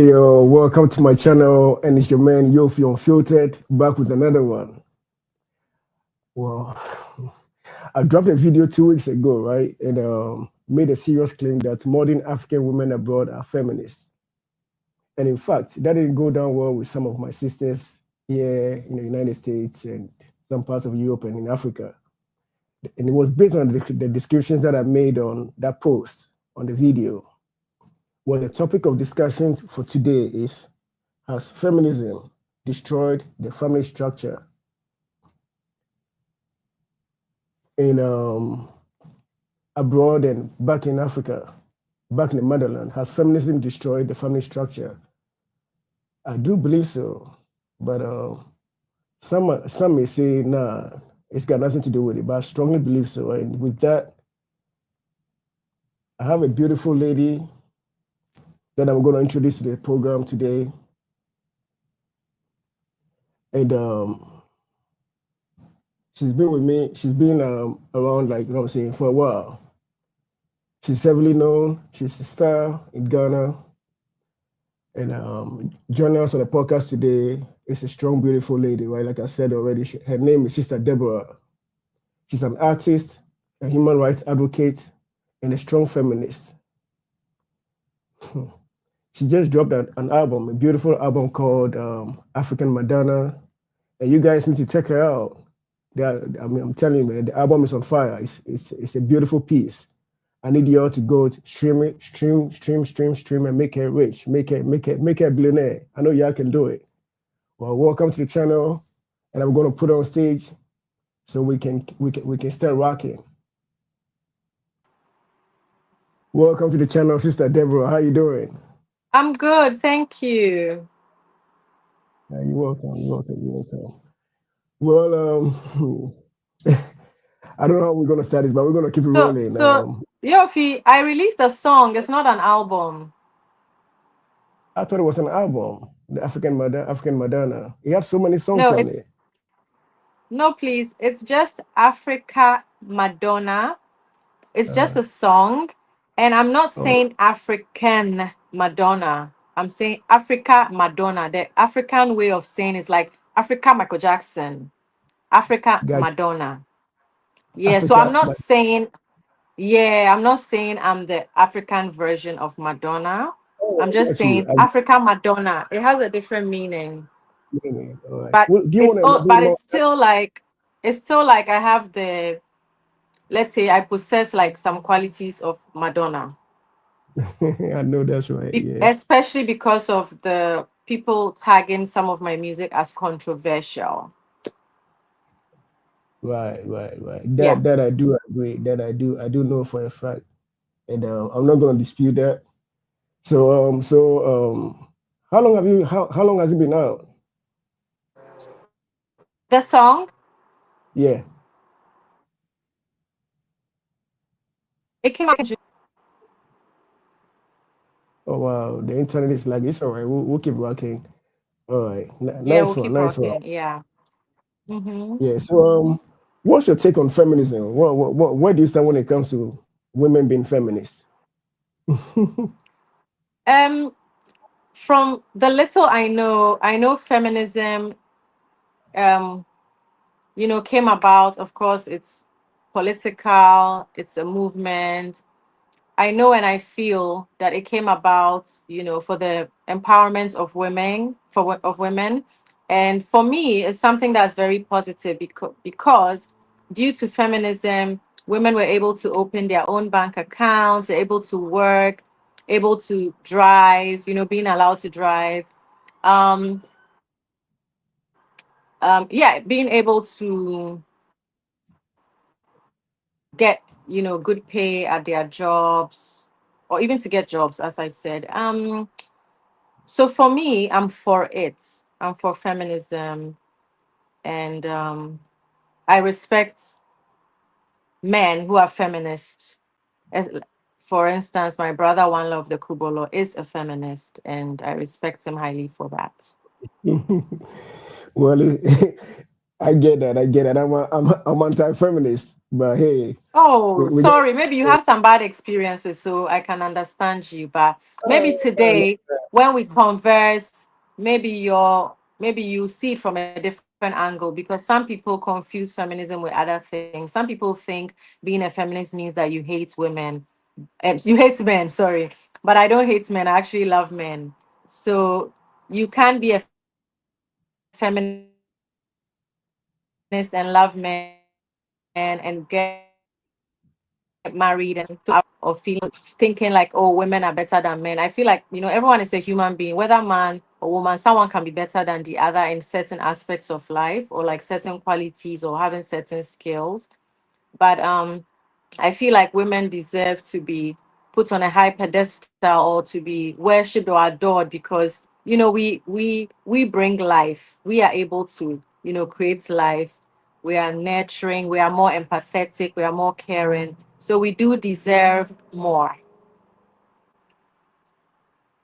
Hey yo, welcome to my channel, and it's your man Yoofi Unfiltered, back with another one. Well, I dropped a video 2 weeks ago, right, and made a serious claim that modern African women abroad are feminists. And in fact, that didn't go down well with some of my sisters here in the United States and some parts of Europe and in Africa. And it was based on the descriptions that I made on that post on the video. Well, the topic of discussion for today is: has feminism destroyed the family structure? In abroad and back in Africa, back in the motherland, has feminism destroyed the family structure? I do believe so, but some may say, nah, it's got nothing to do with it, but I strongly believe so. And with that, I have a beautiful lady that I'm going to introduce to the program today. And she's been with me. She's been around, like, you know what I'm saying, for a while. She's heavily known. She's a star in Ghana. And joining us on the podcast today is a strong, beautiful lady, right? Like I said already, her name is Sister Deborah. She's an artist, a human rights advocate, and a strong feminist. She just dropped an album, a beautiful album called African Madonna. And you guys need to check her out. I'm telling you, man, the album is on fire. It's a beautiful piece. I need you all to go to stream it, stream, and make her rich, make her a billionaire. I know y'all can do it. Well, welcome to the channel, and I'm going to put her on stage so we can start rocking. Welcome to the channel, Sister Deborah. How you doing? I'm good, thank you. You're welcome. Well, I don't know how we're going to start this, but we're going to keep it rolling. So Yoofi, I released a song. It's not an album. I thought it was an album, the African Madonna. It had so many songs on it. No, please. It's just Africa Madonna. It's just a song. And I'm not saying African Madonna. I'm saying Africa Madonna. The African way of saying is like Africa Michael Jackson, Africa Madonna. Yeah, so I'm not saying, I'm not saying I'm the African version of Madonna. I'm just saying Africa Madonna. It has a different meaning. Right. But Well, it's still like I have the, let's say I possess like some qualities of Madonna. I know that's right. Yeah. Especially because of the people tagging some of my music as controversial. Right. That I do agree. That I do know for a fact, and I'm not going to dispute that. So how long has it been out? The song? Yeah. It came out in June. Oh wow, the internet is like, it's all right. We'll keep rocking. All right, Yeah, nice we'll one, keep nice rocking. one. Yeah. Mm-hmm. Yeah. So what's your take on feminism? Where do you stand when it comes to women being feminists? From the little I know feminism came about. Of course, it's political, it's a movement. I know and I feel that it came about, for the empowerment of women. And for me, it's something that's very positive because due to feminism, women were able to open their own bank accounts, they're able to work, able to drive, being allowed to drive. Um, being able to get, good pay at their jobs, or even to get jobs, as I said. So for me, I'm for it. I'm for feminism, and I respect men who are feminists. As, for instance, my brother One Love the Kubolo is a feminist, and I respect him highly for that. Well, I get that. I get that. I'm anti-feminist, but hey, Oh, we got. sorry. Maybe you have some bad experiences, so I can understand you. But maybe Uh, today, when we converse, maybe you see it from a different angle because some people confuse feminism with other things. Some people think being a feminist means that you hate women. You hate men, sorry. But I don't hate men. I actually love men. So you can be a feminist and love men and get married and or feeling thinking like, oh, women are better than men. I feel like, everyone is a human being, whether man or woman, someone can be better than the other in certain aspects of life or like certain qualities or having certain skills. But I feel like women deserve to be put on a high pedestal or to be worshipped or adored because we bring life. We are able to create life. We are nurturing. We are more empathetic. We are more caring. So we do deserve more.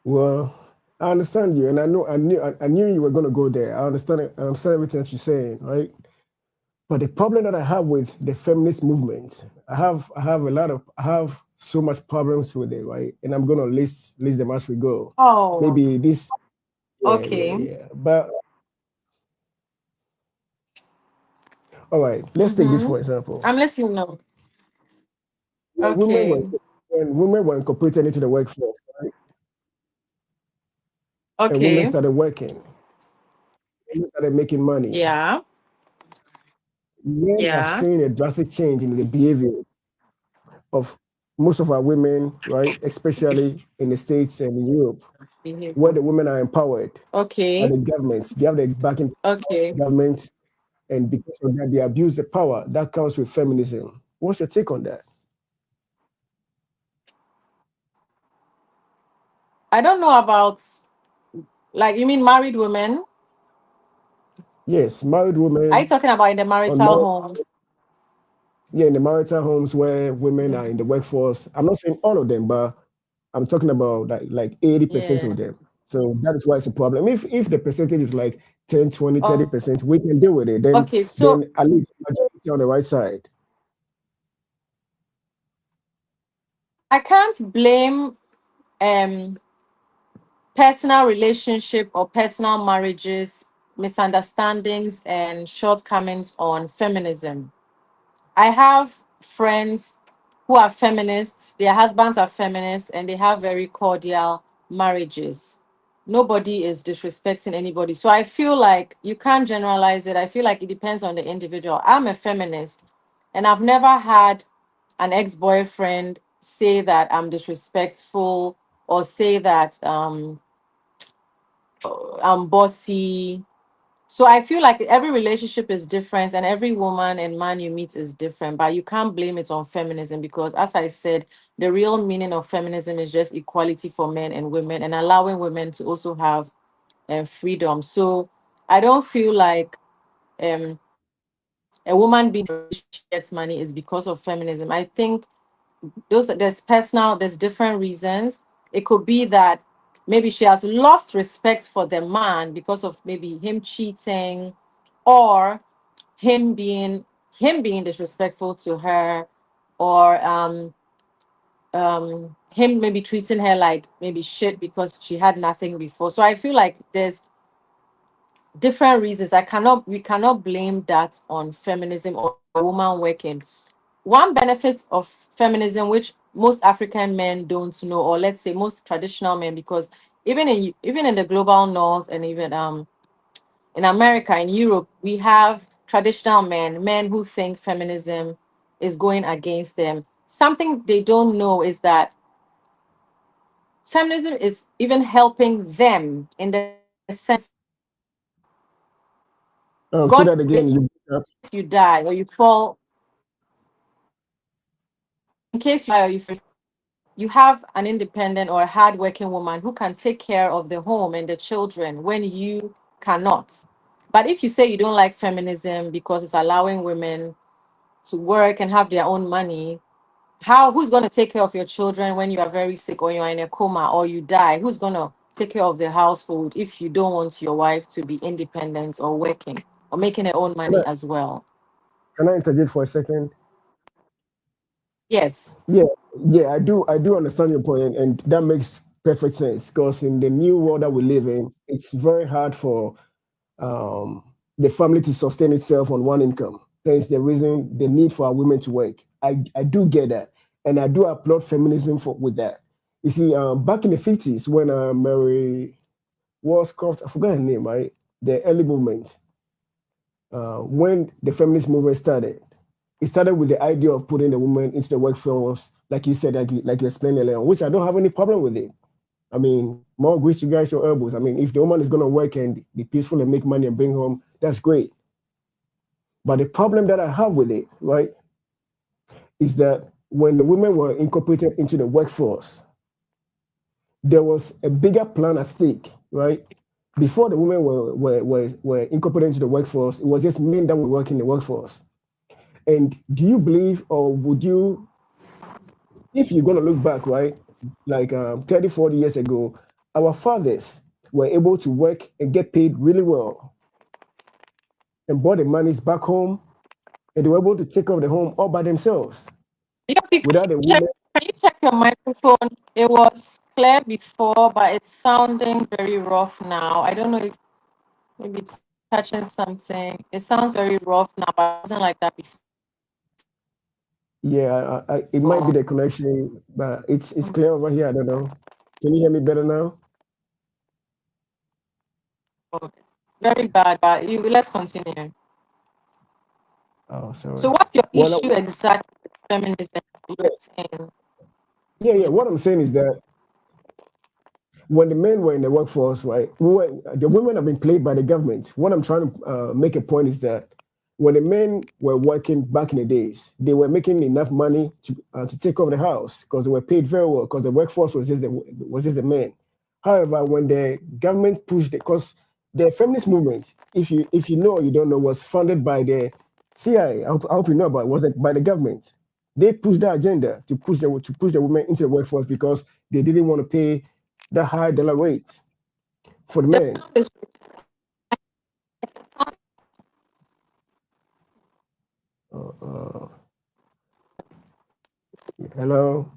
well, I understand you, and I knew you were going to go there. I understand it. I understand everything that you're saying, right? But the problem that I have with the feminist movement, I have so much problems with it, right? And I'm gonna list them as we go. Oh, Maybe this, yeah, yeah, okay. yeah. But all right, let's take this Mm-hmm. for example. I'm listening now. When women were Okay. when women were incorporated into the workforce, right, and women Okay. started working, women started making money. Yeah. Men have Yeah. seen a drastic change in the behavior of most of our women, right? Especially in the States and in Europe, where Behavior. the women are empowered by Okay. the governments. They have the backing Okay. government, and because of that, they abuse the power. That comes with feminism. What's your take on that? I don't know about, like, you mean married women? Yes, married Are you women talking about in the on marital married, home? yeah, in the marital homes where women are in the Yes. workforce. I'm not saying all of them, but I'm talking about like 80% Yeah. of them. So that is why it's a problem. If the percentage is like 10, 20, Oh, 30%, we can deal with it. okay. So Then at least majority on the right side. I can't blame um personal relationship or personal marriages, misunderstandings and shortcomings on feminism. I have friends who are feminists, their husbands are feminists, and they have very cordial marriages. Nobody is disrespecting anybody. So I feel like you can't generalize it. I feel like it depends on the individual. I'm a feminist, and I've never had an ex boyfriend say that I'm disrespectful or say that I'm bossy. So I feel like every relationship is different and every woman and man you meet is different, but you can't blame it on feminism because, as I said, the real meaning of feminism is just equality for men and women and allowing women to also have freedom. So I don't feel like um, a woman being she gets money is because of feminism. I think there's different reasons. It could be that maybe she has lost respect for the man because of maybe him cheating or him being disrespectful to her or him maybe treating her like maybe shit because she had nothing before. So I feel like there's different reasons. We cannot blame that on feminism or a woman working. One benefit of feminism, which most African men don't know, or let's say most traditional men, because even in the global north and even in America, in Europe, we have traditional men who think feminism is going against them. Something they don't know is that feminism is even helping them in the sense Say God that forbid again. you die or you fall, in case you die or you have an independent or a hardworking woman who can take care of the home and the children when you cannot. But if you say you don't like feminism because it's allowing women to work and have their own money, who's going to take care of your children when you are very sick or you're in a coma or you die? Who's going to take care of the household if you don't want your wife to be independent or working? or making her own Can I money as well. can I interject for a second? Yes. Yeah, yeah, I do understand your point, and that makes perfect sense because in the new world that we live in, it's very hard for um, the family to sustain itself on one income. Hence the reason the need for our women to work. I do get that, and I do applaud feminism for with that. You see, back in the 50s when Mary Wollstonecraft, I forgot her name, right? The early movement, when the feminist movement started, it started with the idea of putting the woman into the workforce, like you said, like you explained earlier, on, which I don't have any problem with it. I mean, more grease to guys your elbows. I mean, if the woman is going to work and be peaceful and make money and bring home, that's great. But the problem that I have with it, right, is that when the women were incorporated into the workforce, there was a bigger plan at stake, right? Before the women were incorporated into the workforce, it was just men that were working in the workforce. And do you believe, or would you, if you're going to look back, right, like 30, 40 years ago, our fathers were able to work and get paid really well and brought the monies back home, and they were able to take care of the home all by themselves Yofi, without the women. can you check your microphone? It was clear before, but it's sounding very rough now. I don't know if maybe touching something. It sounds very rough now, but it wasn't like that Yeah, it might be before. the connection, but it's clear over here. I don't know. Can you hear me better now? It's very bad, but let's continue. Oh, So, sorry. what's your Well, issue exactly with feminism? You were saying. yeah. What I'm saying is that when the men were in the workforce, right, the women have been played by the government. What I'm trying to make a point is that when the men were working back in the days, they were making enough money to take over the house because they were paid very well because the workforce was just the men. However, when the government pushed it, because the feminist movement, if you know or you don't know, was funded by the CIA. I hope you know about it, was by the government. They pushed that agenda to push the women into the workforce because they didn't want to pay the high dollar rates for the The men. sound is Uh, uh, hello.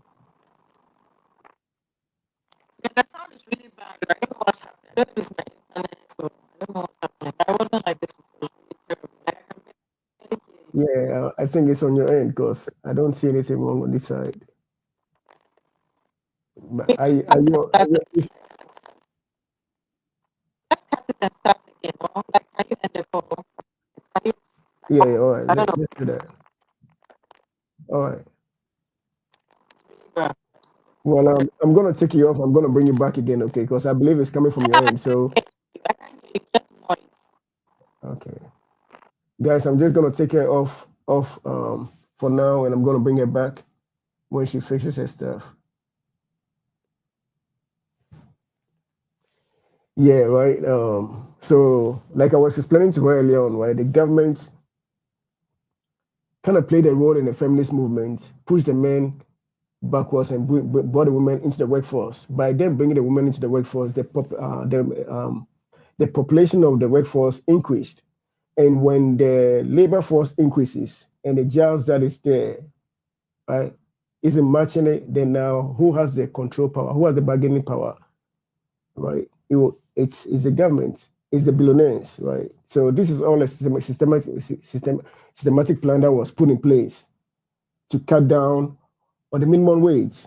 the sound is really bad. I don't know what's happening. I don't know if it's my internet, so I don't know what's happening. But I wasn't like this before. It's really terrible. Like, I can barely hear you. Yeah, I think it's on your end because I don't see anything wrong on this side. But Maybe if, let's cut it and start again. No? Like, can you end the call? Can you, yeah, all right, I don't know. let's do that. All right. But Well, I'm gonna take you off. I'm gonna bring you back again, okay? Because I believe it's coming from your I end. can't So, hear you. I can't hear you. Just noise. okay, guys, I'm just gonna take her off for now, and I'm gonna bring her back when she fixes her stuff. Yeah, right. So like I was explaining to her earlier on, right? The government kind of played a role in the feminist movement, pushed the men backwards and brought the women into the workforce. By them bringing the women into the workforce, the population of the workforce increased. And when the labor force increases and the jobs that is there, right, isn't matching it, then now who has the control power? Who has the bargaining power? Right? It's the government, it's the billionaires, right? So this is all a systematic plan that was put in place to cut down on the minimum wage.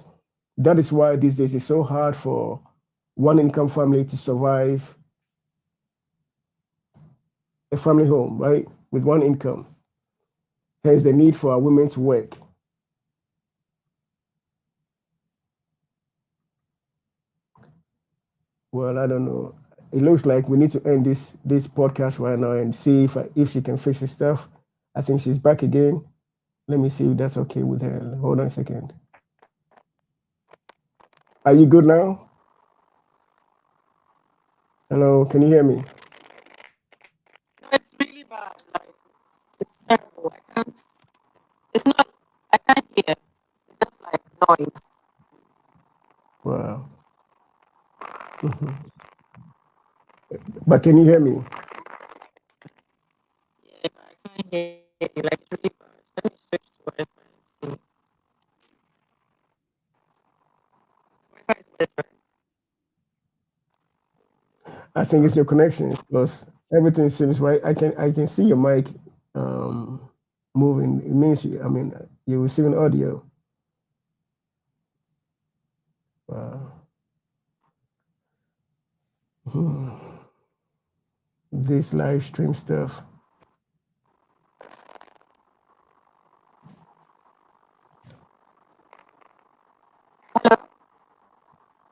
That is why these days it's so hard for one income family to survive a family home, right? With one income. Hence the need for our women to work. Well, I don't know. It looks like we need to end this podcast right now and see if she can fix this stuff. I think she's back again. Let me see if that's okay with her. Hold on a second. Are you good now? Hello, can you hear me? No, it's really bad. Like, it's terrible. I can't. It's not. I can't hear. It's just like noise. Wow. But can you hear me? hear you. Like it's really bad. Let me switch to Wi-Fi and see. Wi-Fi is better. I think it's your connection because everything seems right. I can see your mic um, moving. It means I mean you're receiving audio. Wow. Hmm. This live stream stuff.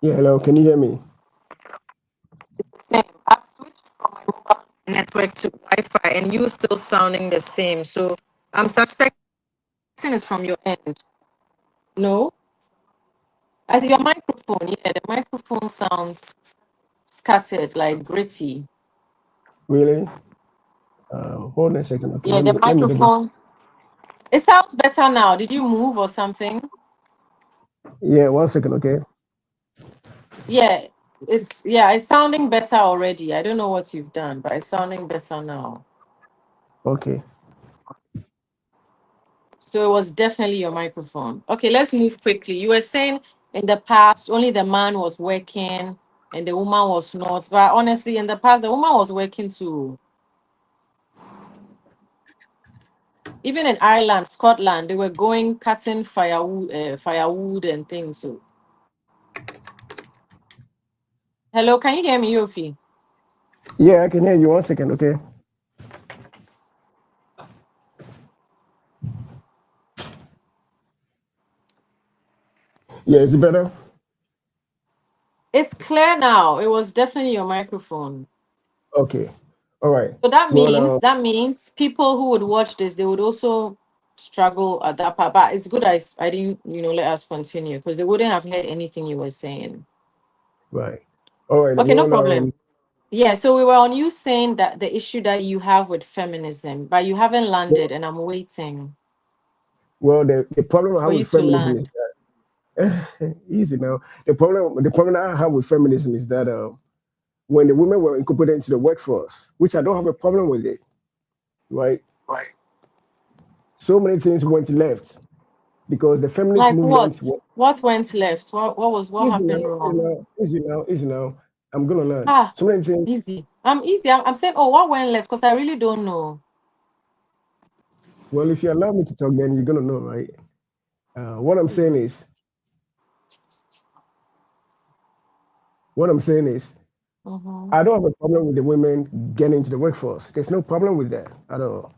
Yeah, hello. Can you hear me? Same. I've switched from my mobile network to Wi-Fi, and you still sounding the same. So I'm suspecting it's from your end. No, I think your microphone. Yeah, the microphone sounds scattered, like gritty. Really? Hold on a second. Okay, Yeah, let the me double. microphone. It sounds better now. Did you move or something? Yeah, 1 second. Okay. Yeah, it's sounding better already. I don't know what you've done, but it's sounding better now. Okay. So it was definitely your microphone. Okay, let's move quickly. You were saying in the past only the man was working and the woman was not. But honestly, in the past, the woman was working too. Even in Ireland, Scotland, they were going cutting firewood and things. So, hello, can you hear me, Yofi? Yeah, I can hear you. 1 second. Okay. Yeah, is it better? It's clear now. It was definitely your microphone. Okay. All right. So that Well, means people who would watch this, they would also struggle at that part. But it's good I didn't, let us continue because they wouldn't have heard anything you were saying. right. All right. Okay, no Well, problem. Yeah, so we were on you saying that the issue that you have with feminism, but you haven't landed, and I'm waiting well, the problem I for have you with to feminism land. is that easy now. The problem I have with feminism is that when the women were incorporated into the workforce, which I don't have a problem with it, right? Right. So many things went left because the feminist Like movement what? was What went left? What easy happened now, easy wrong? now, easy now, easy now. I'm gonna learn. Ah, So many things. easy. I'm easy. I'm saying, oh, what went left? Because I really don't know. Well, if you allow me to talk, then you're gonna know, right? What I'm saying is, what I'm saying is, Mm-hmm. I don't have a problem with the women getting into the workforce. There's no problem with that at all.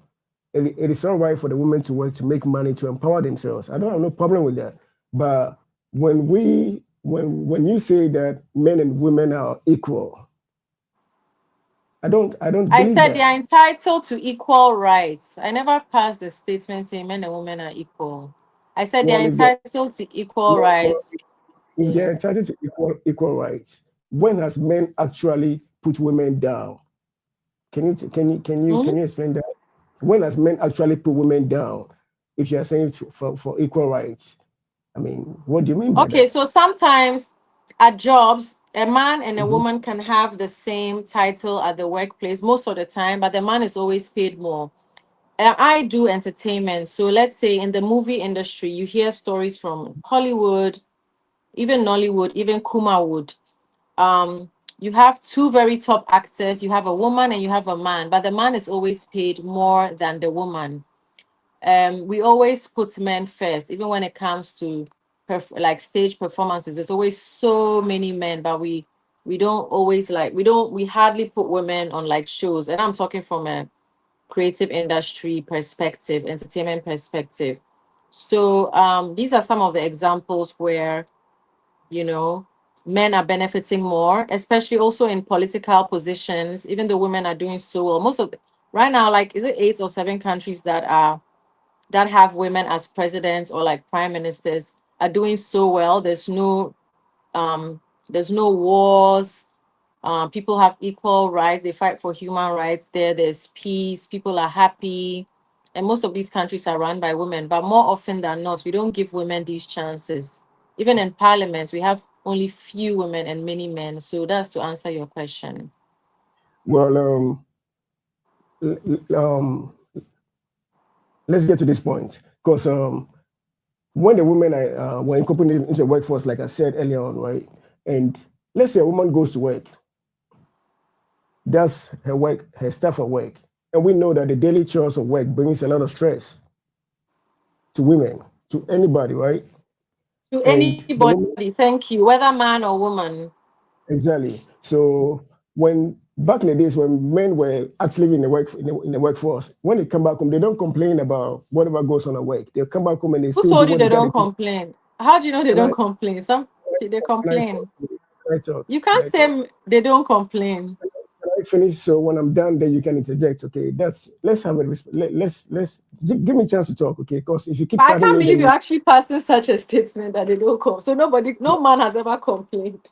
It is all right for the women to work to make money to empower themselves. I don't have no problem with that. But when you say that men and women are equal, I don't I believe said they that. are entitled to equal rights. I never passed the statement saying men and women are equal. I said they are Well, if they entitled to equal no, well, rights. if Yeah. they're entitled to equal rights, when has men actually put women down? Hmm? Can you explain that? When has men actually put women down? If you are saying for equal rights, I mean, what do you mean by Okay, that? so sometimes at jobs, a man and a Mhm. woman can have the same title at the workplace most of the time, but the man is always paid more. I do entertainment. So let's say in the movie industry, you hear stories from Hollywood, even Nollywood, even Kumawood. You have two very top actors. You have a woman and you have a man, but the man is always paid more than the woman. We always put men first, even when it comes to like stage performances. There's always so many men, but we don't always like we hardly put women on like shows. And I'm talking from a creative industry perspective, entertainment perspective. So these are some of the examples where you know men are benefiting more, especially also in political positions. Even though women are doing so well, right now, like is it 8 or 7 countries that have women as presidents or like prime ministers are doing so well. Um there's no wars. People have equal rights. They fight for human rights there. There's peace. People are happy. And most of these countries are run by women. But more often than not, we don't give women these chances. Even in parliament, we have only few women and many men. So that's to answer your question. Well, l- l- um, let's get to this point because when the women were incorporated into the workforce, like I said earlier on, right? And let's say a woman goes to work, does her work, her stuff at work, and we know that the daily chores of work brings a lot of stress to women, to anybody, right? To And the anybody, woman, thank you, whether man or woman. exactly. So when back in the days when men were actually in the workforce, when they come back home, they don't complain about whatever goes on at work. They come back home and they Who still do told you what they they got to don't do. complain? How do you know they Can don't I complain? Some they can I talk? complain. Can I talk? You Can can't I talk? say they don't complain. Can I finish? So when I'm done, then you can interject. Okay, that's let's have a let's give me a chance to talk. Okay, because if you keep But I cutting can't me, believe then you're actually passing such a statement that they don't come. So nobody, no man has ever complained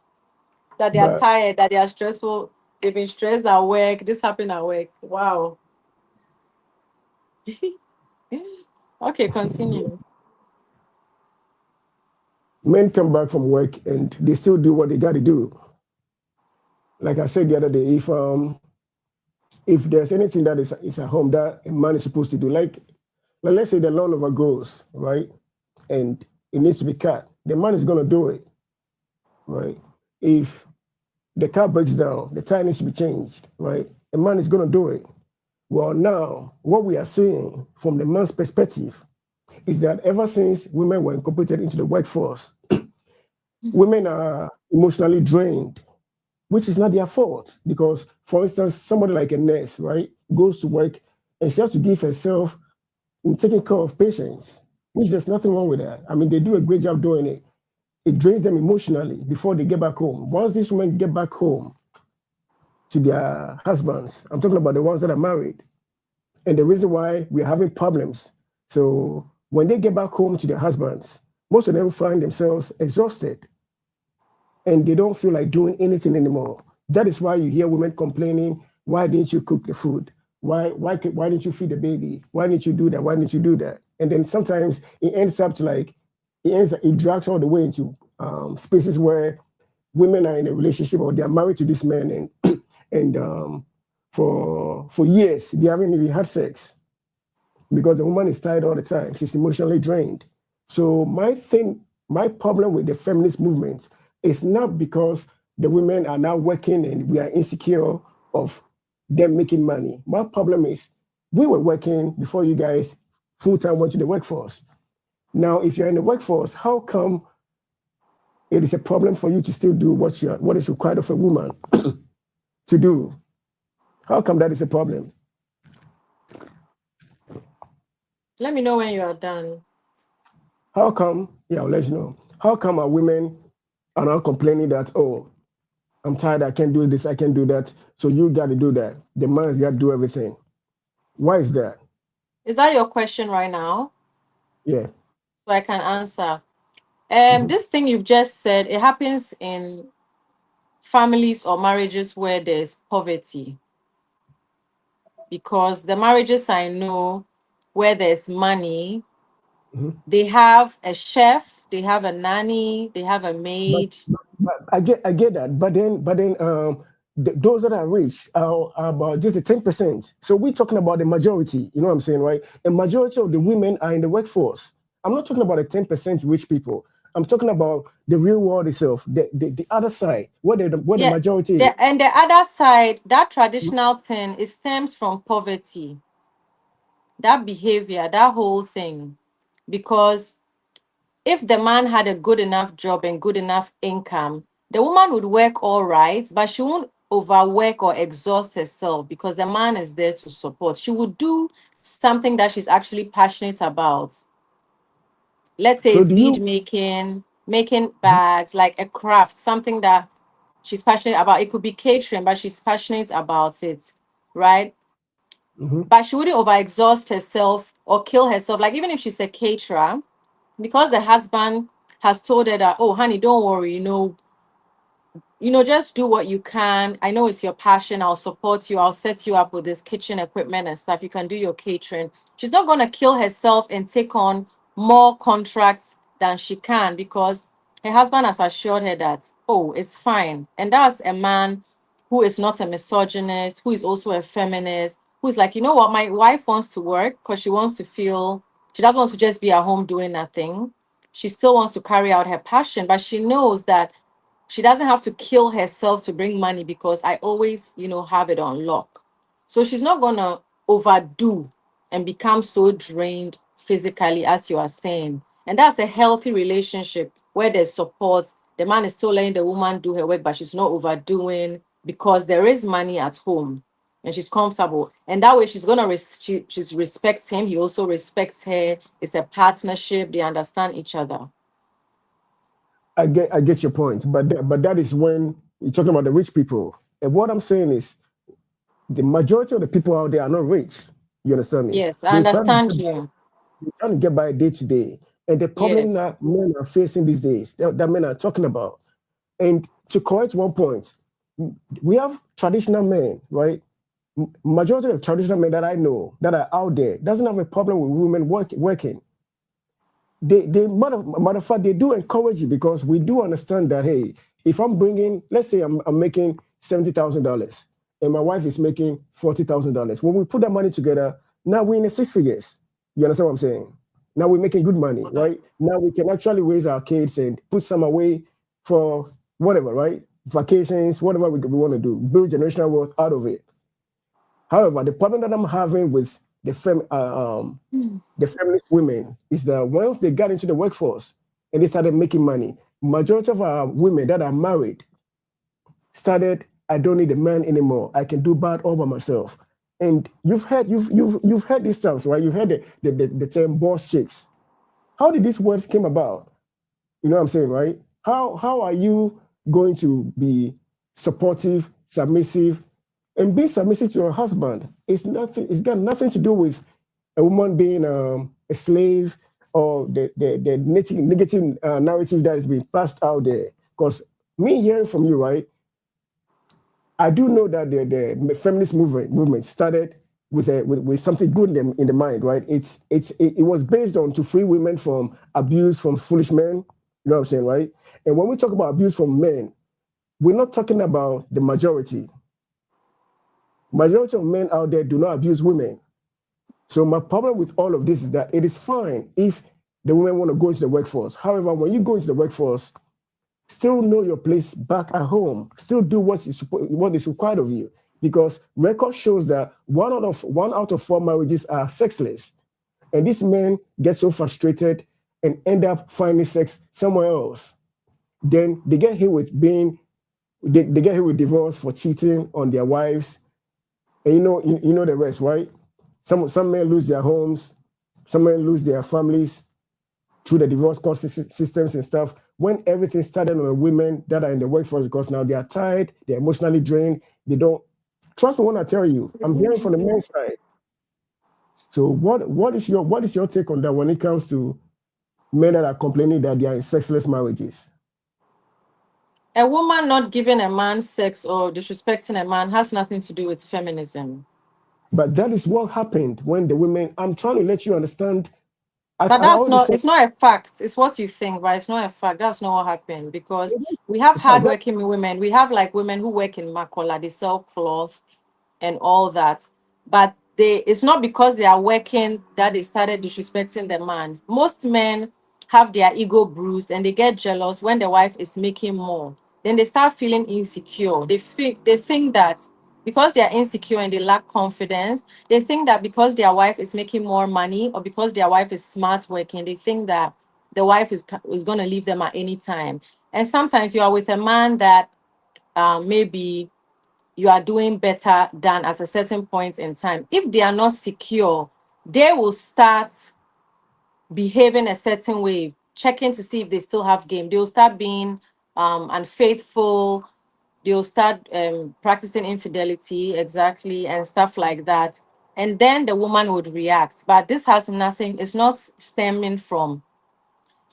that they are but tired, that they are stressful, they've been stressed at work, this happened at work. Wow. Okay, continue. men come back from work and they still do what they got to do. Like I said the other day, if there's anything that is at home that a man is supposed to do, like let's say the lawn overgrows, right, and it needs to be cut, the man is gonna do it, right? If the car breaks down, the tire needs to be changed, right? A man is gonna do it. Well, now what we are seeing from the man's perspective is that ever since women were incorporated into the workforce, women are emotionally drained, which is not their fault. Because, for instance, somebody like a nurse, right, goes to work and she has to give herself in taking care of patients, which there's nothing wrong with that. I mean, they do a great job doing it. It drains them emotionally before they get back home. Once these women get back home to their husbands, I'm talking about the ones that are married, and the reason why we're having problems. So when they get back home to their husbands, most of them find themselves exhausted and they don't feel like doing anything anymore. That is why you hear women complaining, why didn't you cook the food? Why didn't you feed the baby? Why didn't you do that? Why didn't you do that? And then sometimes it ends up to like, it drags all the way into spaces where women are in a relationship or they are married to this man and for years they haven't even had sex because the woman is tired all the time. She's emotionally drained. So my problem with the feminist movement is not because the women are now working and we are insecure of them making money. My problem is we were working before you guys full time went to the workforce. Now, if you're in the workforce, how come it is a problem for you to still do what is required of a woman to do? How come that is a problem? Let me know when you are done. How come? Yeah, I'll let you know. How come our women are now complaining that, oh, I'm tired, I can't do this, I can't do that. So you got to do that. The man got to do everything. Why is that? Is that your question right now? Yeah. So I can answer. Mm-hmm. This thing you've just said, it happens in families or marriages where there's poverty. Because the marriages I know where there's money, Mm-hmm. they have a chef, they have a nanny, they have a But, maid. but I get that. But then those that are rich are about just the 10%. So we're talking about the majority. You know what I'm saying, right? A majority of the women are in the workforce. I'm not talking about the 10% rich people. I'm talking about the real world itself, the other side, where the Yeah. majority is. And the other side, that traditional thing, it stems from poverty. That behavior, that whole thing. Because if the man had a good enough job and good enough income, the woman would work all right, but she won't overwork or exhaust herself because the man is there to support. She would do something that she's actually passionate about. Let's say So it's do bead you? making, making bags, like a craft, something that she's passionate about. It could be catering, but she's passionate about it, right? Mhm. But she wouldn't overexhaust herself or kill herself. Like even if she's a caterer, because the husband has told her that, oh, honey, don't worry, just do what you can. I know it's your passion. I'll support you. I'll set you up with this kitchen equipment and stuff. You can do your catering. She's not going to kill herself and take on more contracts than she can because her husband has assured her that, oh, it's fine. And that's a man who is not a misogynist, who is also a feminist, who's like, you know what, my wife wants to work because she wants to feel, she doesn't want to just be at home doing nothing. She still wants to carry out her passion, but she knows that she doesn't have to kill herself to bring money because I always, have it on lock. So she's not gonna overdo and become so drained physically, as you are saying. And that's a healthy relationship where there's support. The man is still letting the woman do her work, but she's not overdoing because there is money at home and she's comfortable. And that way she's gonna she respects him. He also respects her. It's a partnership. They understand each other. I get your point, but that is when you're talking about the rich people. And what I'm saying is, the majority of the people out there are not rich. You understand me? Yes, I They're trying to understand get by, you. they're trying to get by day to day. And the problem Yes. that men are facing these days, that men are talking about. And to correct one point, we have traditional men, right? Majority of traditional men that I know that are out there doesn't have a problem with women working. They matter of fact, they do encourage you because we do understand that, hey, if I'm bringing, let's say I'm making $70,000 and my wife is making $40,000, when we put that money together, now we're in the six figures. You understand what I'm saying? Now we're making good money, right? Now we can actually raise our kids and put some away for whatever, right? Vacations, whatever we want to do, build generational wealth out of it. However, the problem that I'm having with the feminist women is that once they got into the workforce and they started making money, majority of our women that are married started, I don't need a man anymore. I can do bad all by myself. And you've heard these terms, right? You've heard the term boss chicks. How did these words came about? You know what I'm saying, right? How are you going to be supportive, submissive, and being submissive to your husband? It's nothing. It's got nothing to do with a woman being a slave or the negative narrative that is being passed out there. Because me hearing from you, right? I do know that the feminist movement started with something good in the mind, right? It was based on to free women from abuse from foolish men. You know what I'm saying, right? And when we talk about abuse from men, we're not talking about the majority. Majority of men out there do not abuse women. So my problem with all of this is that it is fine if the women want to go into the workforce. However, when you go into the workforce, still know your place back at home. Still do what is required of you. Because record shows that one out of four marriages are sexless. And these men get so frustrated and end up finding sex somewhere else. Then they get hit with they get hit with divorce for cheating on their wives. And you know the rest, right? Some men lose their homes, some men lose their families through the divorce court systems and stuff. When everything started on the women that are in the workforce, because now they are tired, they're emotionally drained, they don't trust me when I tell you. I'm hearing from the men's side. So what is your take on that when it comes to men that are complaining that they are in sexless marriages? A woman not giving a man sex or disrespecting a man has nothing to do with feminism. But that is what happened when the women. I'm trying to let you understand. But I already said it's not a fact. It's what you think, but it's not a fact. That's not what happened because we have in fact that hardworking women. We have like women who work in Makola, they sell cloth and all that. But it's not because they are working that they started disrespecting the man. Most men have their ego bruised and they get jealous when the wife is making more. Then they start feeling insecure. They think that because they are insecure and they lack confidence, they think that because their wife is making more money or because their wife is smart working, they think that the wife is going to leave them at any time. And sometimes you are with a man that maybe you are doing better than at a certain point in time. If they are not secure, they will start behaving a certain way, checking to see if they still have game. They'll start being unfaithful. They'll start practicing infidelity, exactly, and stuff like that. And then the woman would react. But this has nothing, it's not stemming from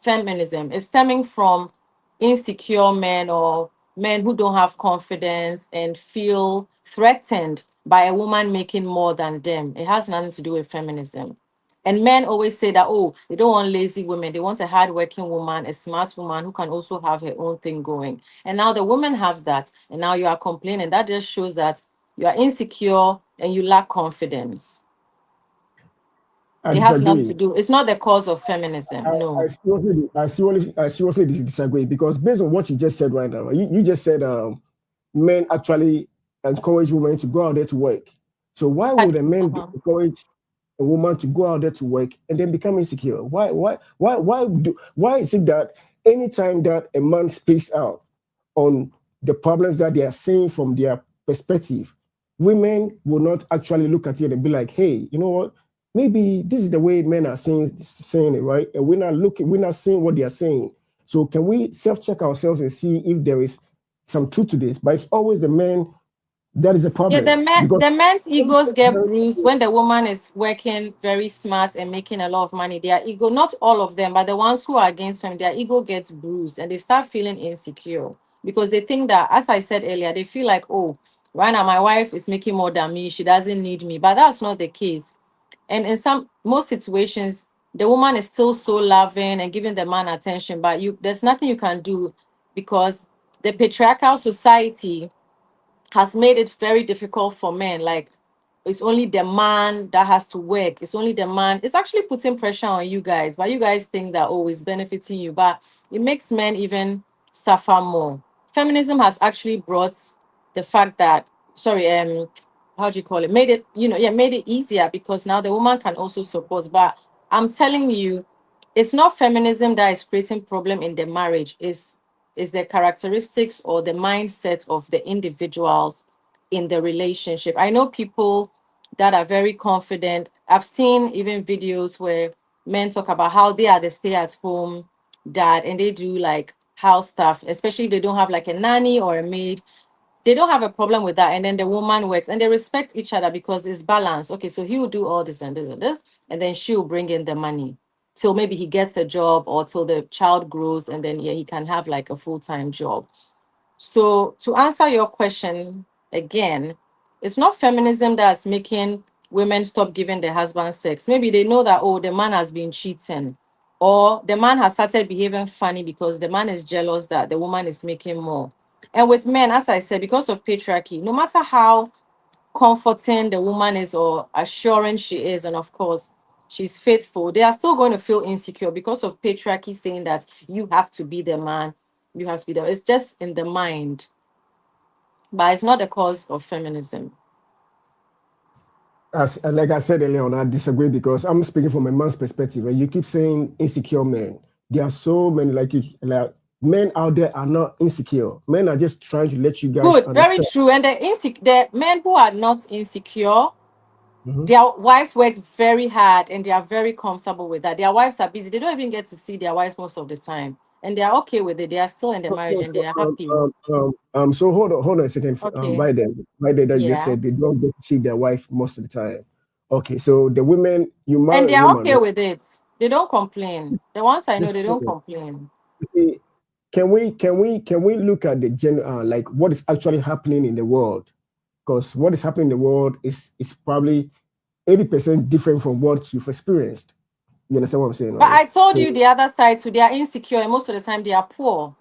feminism. Is stemming from insecure men or men who don't have confidence and feel threatened by a woman making more than them. It has nothing to do with feminism. And men always say that, oh, they don't want lazy women. They want a hardworking woman, a smart woman who can also have her own thing going. And now the women have that. And now you are complaining. That just shows that You are insecure and you lack confidence. I It has nothing to disagree. do. It's not the cause of feminism. I No. seriously disagree because based on what you just said right now, you just said men actually encourage women to go out there to work. So why would a man Uh-huh. encourage a woman to go out there to work and then become insecure? Why is it that anytime that a man speaks out on the problems that they are seeing from their perspective, women will not actually look at it and be like, hey, you know what? Maybe this is the way men are saying it, right? And we're not seeing what they are saying. So can we self-check ourselves and see if there is some truth to this? But it's always the man that is a Yeah, problem because the men's egos get bruised when the woman is working very smart and making a lot of money. Their ego, not all of them, but the ones who are against them, their ego gets bruised and they start feeling insecure because they think that, as I said earlier, they feel like, oh, right now my wife is making more than me. She doesn't need me. But that's not the case. And in most situations, the woman is still so loving and giving the man attention, but there's nothing you can do because the patriarchal society has made it very difficult for men. Like, it's only the man that has to work. It's only the man. It's actually putting pressure on you guys, but you guys think that, oh, it's benefiting you, but it makes men even suffer more. Feminism has actually brought the fact that, sorry, how do you call it? Made it, yeah, made it easier because now the woman can also support. But I'm telling you, it's not feminism that is creating problem in the marriage. Is the characteristics or the mindset of the individuals in the relationship. I know people that are very confident. I've seen even videos where men talk about how they are the stay-at-home dad and they do like house stuff, especially if they don't have like a nanny or a maid. They don't have a problem with that. And then the woman works and they respect each other because it's balance. Okay, so he will do all this and this and this, and then she will bring in the money till maybe he gets a job or till the child grows, and then yeah, he can have like a full-time job. So to answer your question again, it's not feminism that's making women stop giving their husband sex. Maybe they know that, oh, the man has been cheating, or the man has started behaving funny because the man is jealous that the woman is making more. And with men, as I said, because of patriarchy, no matter how comforting the woman is or assuring she is, and of course she's faithful, they are still going to feel insecure because of patriarchy saying that you have to be the man, you have to be the. It's just in the mind, but it's not the cause of feminism. as like I said earlier on, I disagree because I'm speaking from a man's perspective, and you keep saying insecure men. There are so many like men out there are not insecure. Men are just trying to let you guys Good, very understand. true. And the men who are not insecure, Mhm. their wives work very hard and they are very comfortable with that. Their wives are busy. They don't even get to see their wives most of the time. And they are okay with it. They are still in the marriage and they are happy. So hold on a second. Okay. By then that you just Yeah. said they don't get to see their wife most of the time. Okay, so the women you And marry they a are woman, okay right? with it. They don't complain. The ones I know, This they don't complain. see, can we look at the like what is actually happening in the world? Because what is happening in the world is probably 80% different from what you've experienced. You understand what I'm saying, But right? I told you So the other side too. They are insecure and most of the time they are poor.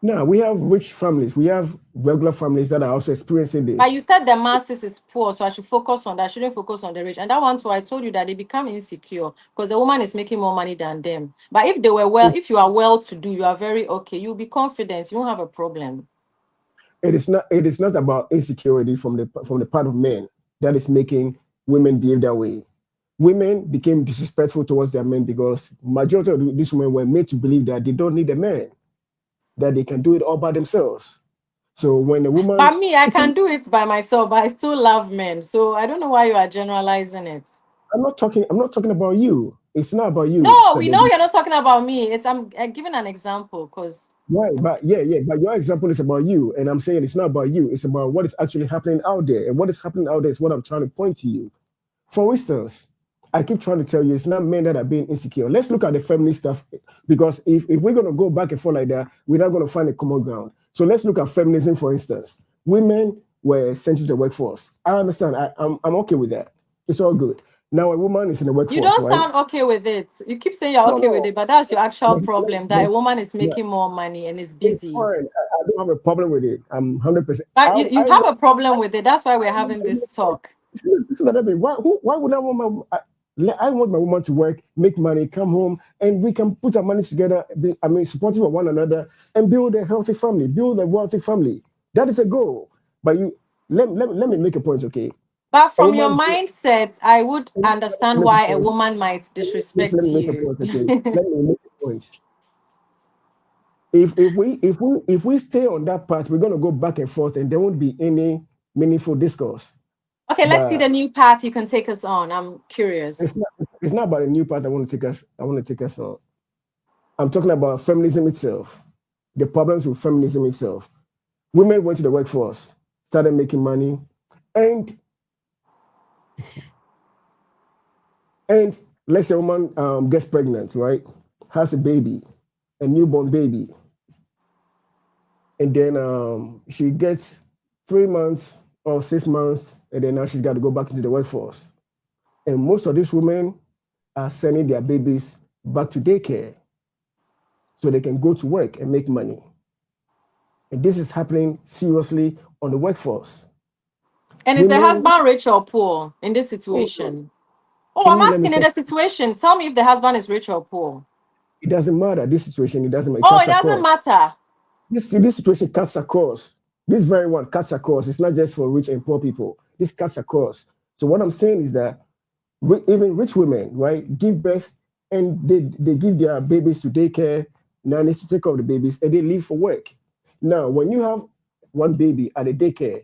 now we have rich families, we have regular families that are also experiencing But this. you said the masses is poor, so I should focus on that. I shouldn't focus on the rich. And that one too, I told you that they become insecure because the woman is making more money than them. But if they were well, It, if you are well to do, you are very okay. You'll be confident. You won't have a problem. it is not about insecurity from the part of men that is making women behave that way. Women became disrespectful towards their men because majority of these women were made to believe that they don't need a man, that they can do it all by themselves. So when a woman, But me, I even can do it by myself, but I still love men. So I don't know why you are generalizing it. I'm not talking about you. It's not about you, No, Sister we know Debbie. you're not talking about me. It's I'm giving an example because Right, I'm but yeah, but your example is about you, and I'm saying it's not about you. It's about what is actually happening out there, and what is happening out there is what I'm trying to point to you. For instance, I keep trying to tell you it's not men that are being insecure. Let's look at the feminist stuff because if we're gonna go back and forth like that, we're not gonna find a common ground. So let's look at feminism, for instance. Women were sent to the workforce. I understand. I'm okay with that. It's all good. Now a woman is in the you workforce, don't right? sound okay with it. You keep saying you're No, okay with no. it, but that's your actual But, problem that but, a woman is yeah, making more money and is it's busy. fine. don't have a problem with it. I'm 100%. But you have a problem with it. That's why we're having this talk. This is another thing. Why would I want I want my woman to work, make money, come home, and we can put our money together, supportive of one another, and build a healthy family, build a wealthy family. That is a goal. But let me make a point, okay? But from your mindset, I would understand why a woman might disrespect let me make a you. point, okay? Let me make a point. If we stay on that path, we're gonna go back and forth, and there won't be any meaningful discourse. Okay, let's see the new path you can take us on. I'm curious. It's not about a new path I want to take us on. I'm talking about feminism itself, the problems with feminism itself. Women went to the workforce, started making money, and let's say a woman gets pregnant, right? Has a baby, a newborn baby, and then she gets 3 months or 6 months, and then now she's got to go back into the workforce. And most of these women are sending their babies back to daycare so they can go to work and make money. And this is happening seriously on the workforce. And is the husband rich or poor in this situation? I'm asking in the situation. Tell me if the husband is rich or poor. It doesn't matter. This situation, it doesn't matter. It doesn't matter. This situation cuts across. This very one cuts across. It's not just for rich and poor people. This cuts across. So what I'm saying is that even rich women, right, give birth and they give their babies to daycare, nannies to take care of the babies, and they leave for work. Now, when you have one baby at a daycare,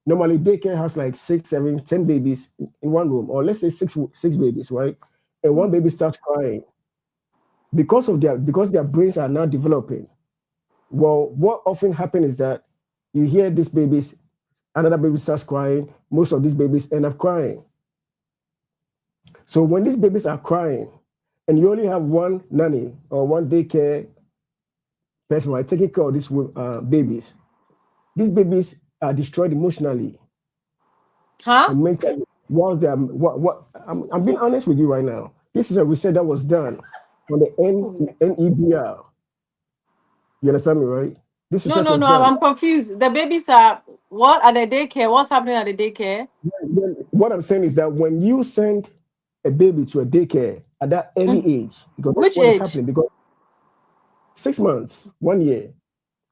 normally daycare has like 6, 7, 10 babies in one room, or let's say six babies, right? And one baby starts crying because their brains are not developing. Well, what often happens is that you hear these babies, another baby starts crying. Most of these babies end up crying. So when these babies are crying, and you only have one nanny or one daycare person, right, taking care of these babies are destroyed emotionally. And mentally. I'm being honest with you right now. This is a research that was done on the NEBR. You understand me, right? No, I'm confused. The babies are what at the daycare? What's happening at the daycare? What I'm saying is that when you send a baby to a daycare at that early age, because which what age? is happening? Because 6 months, 1 year,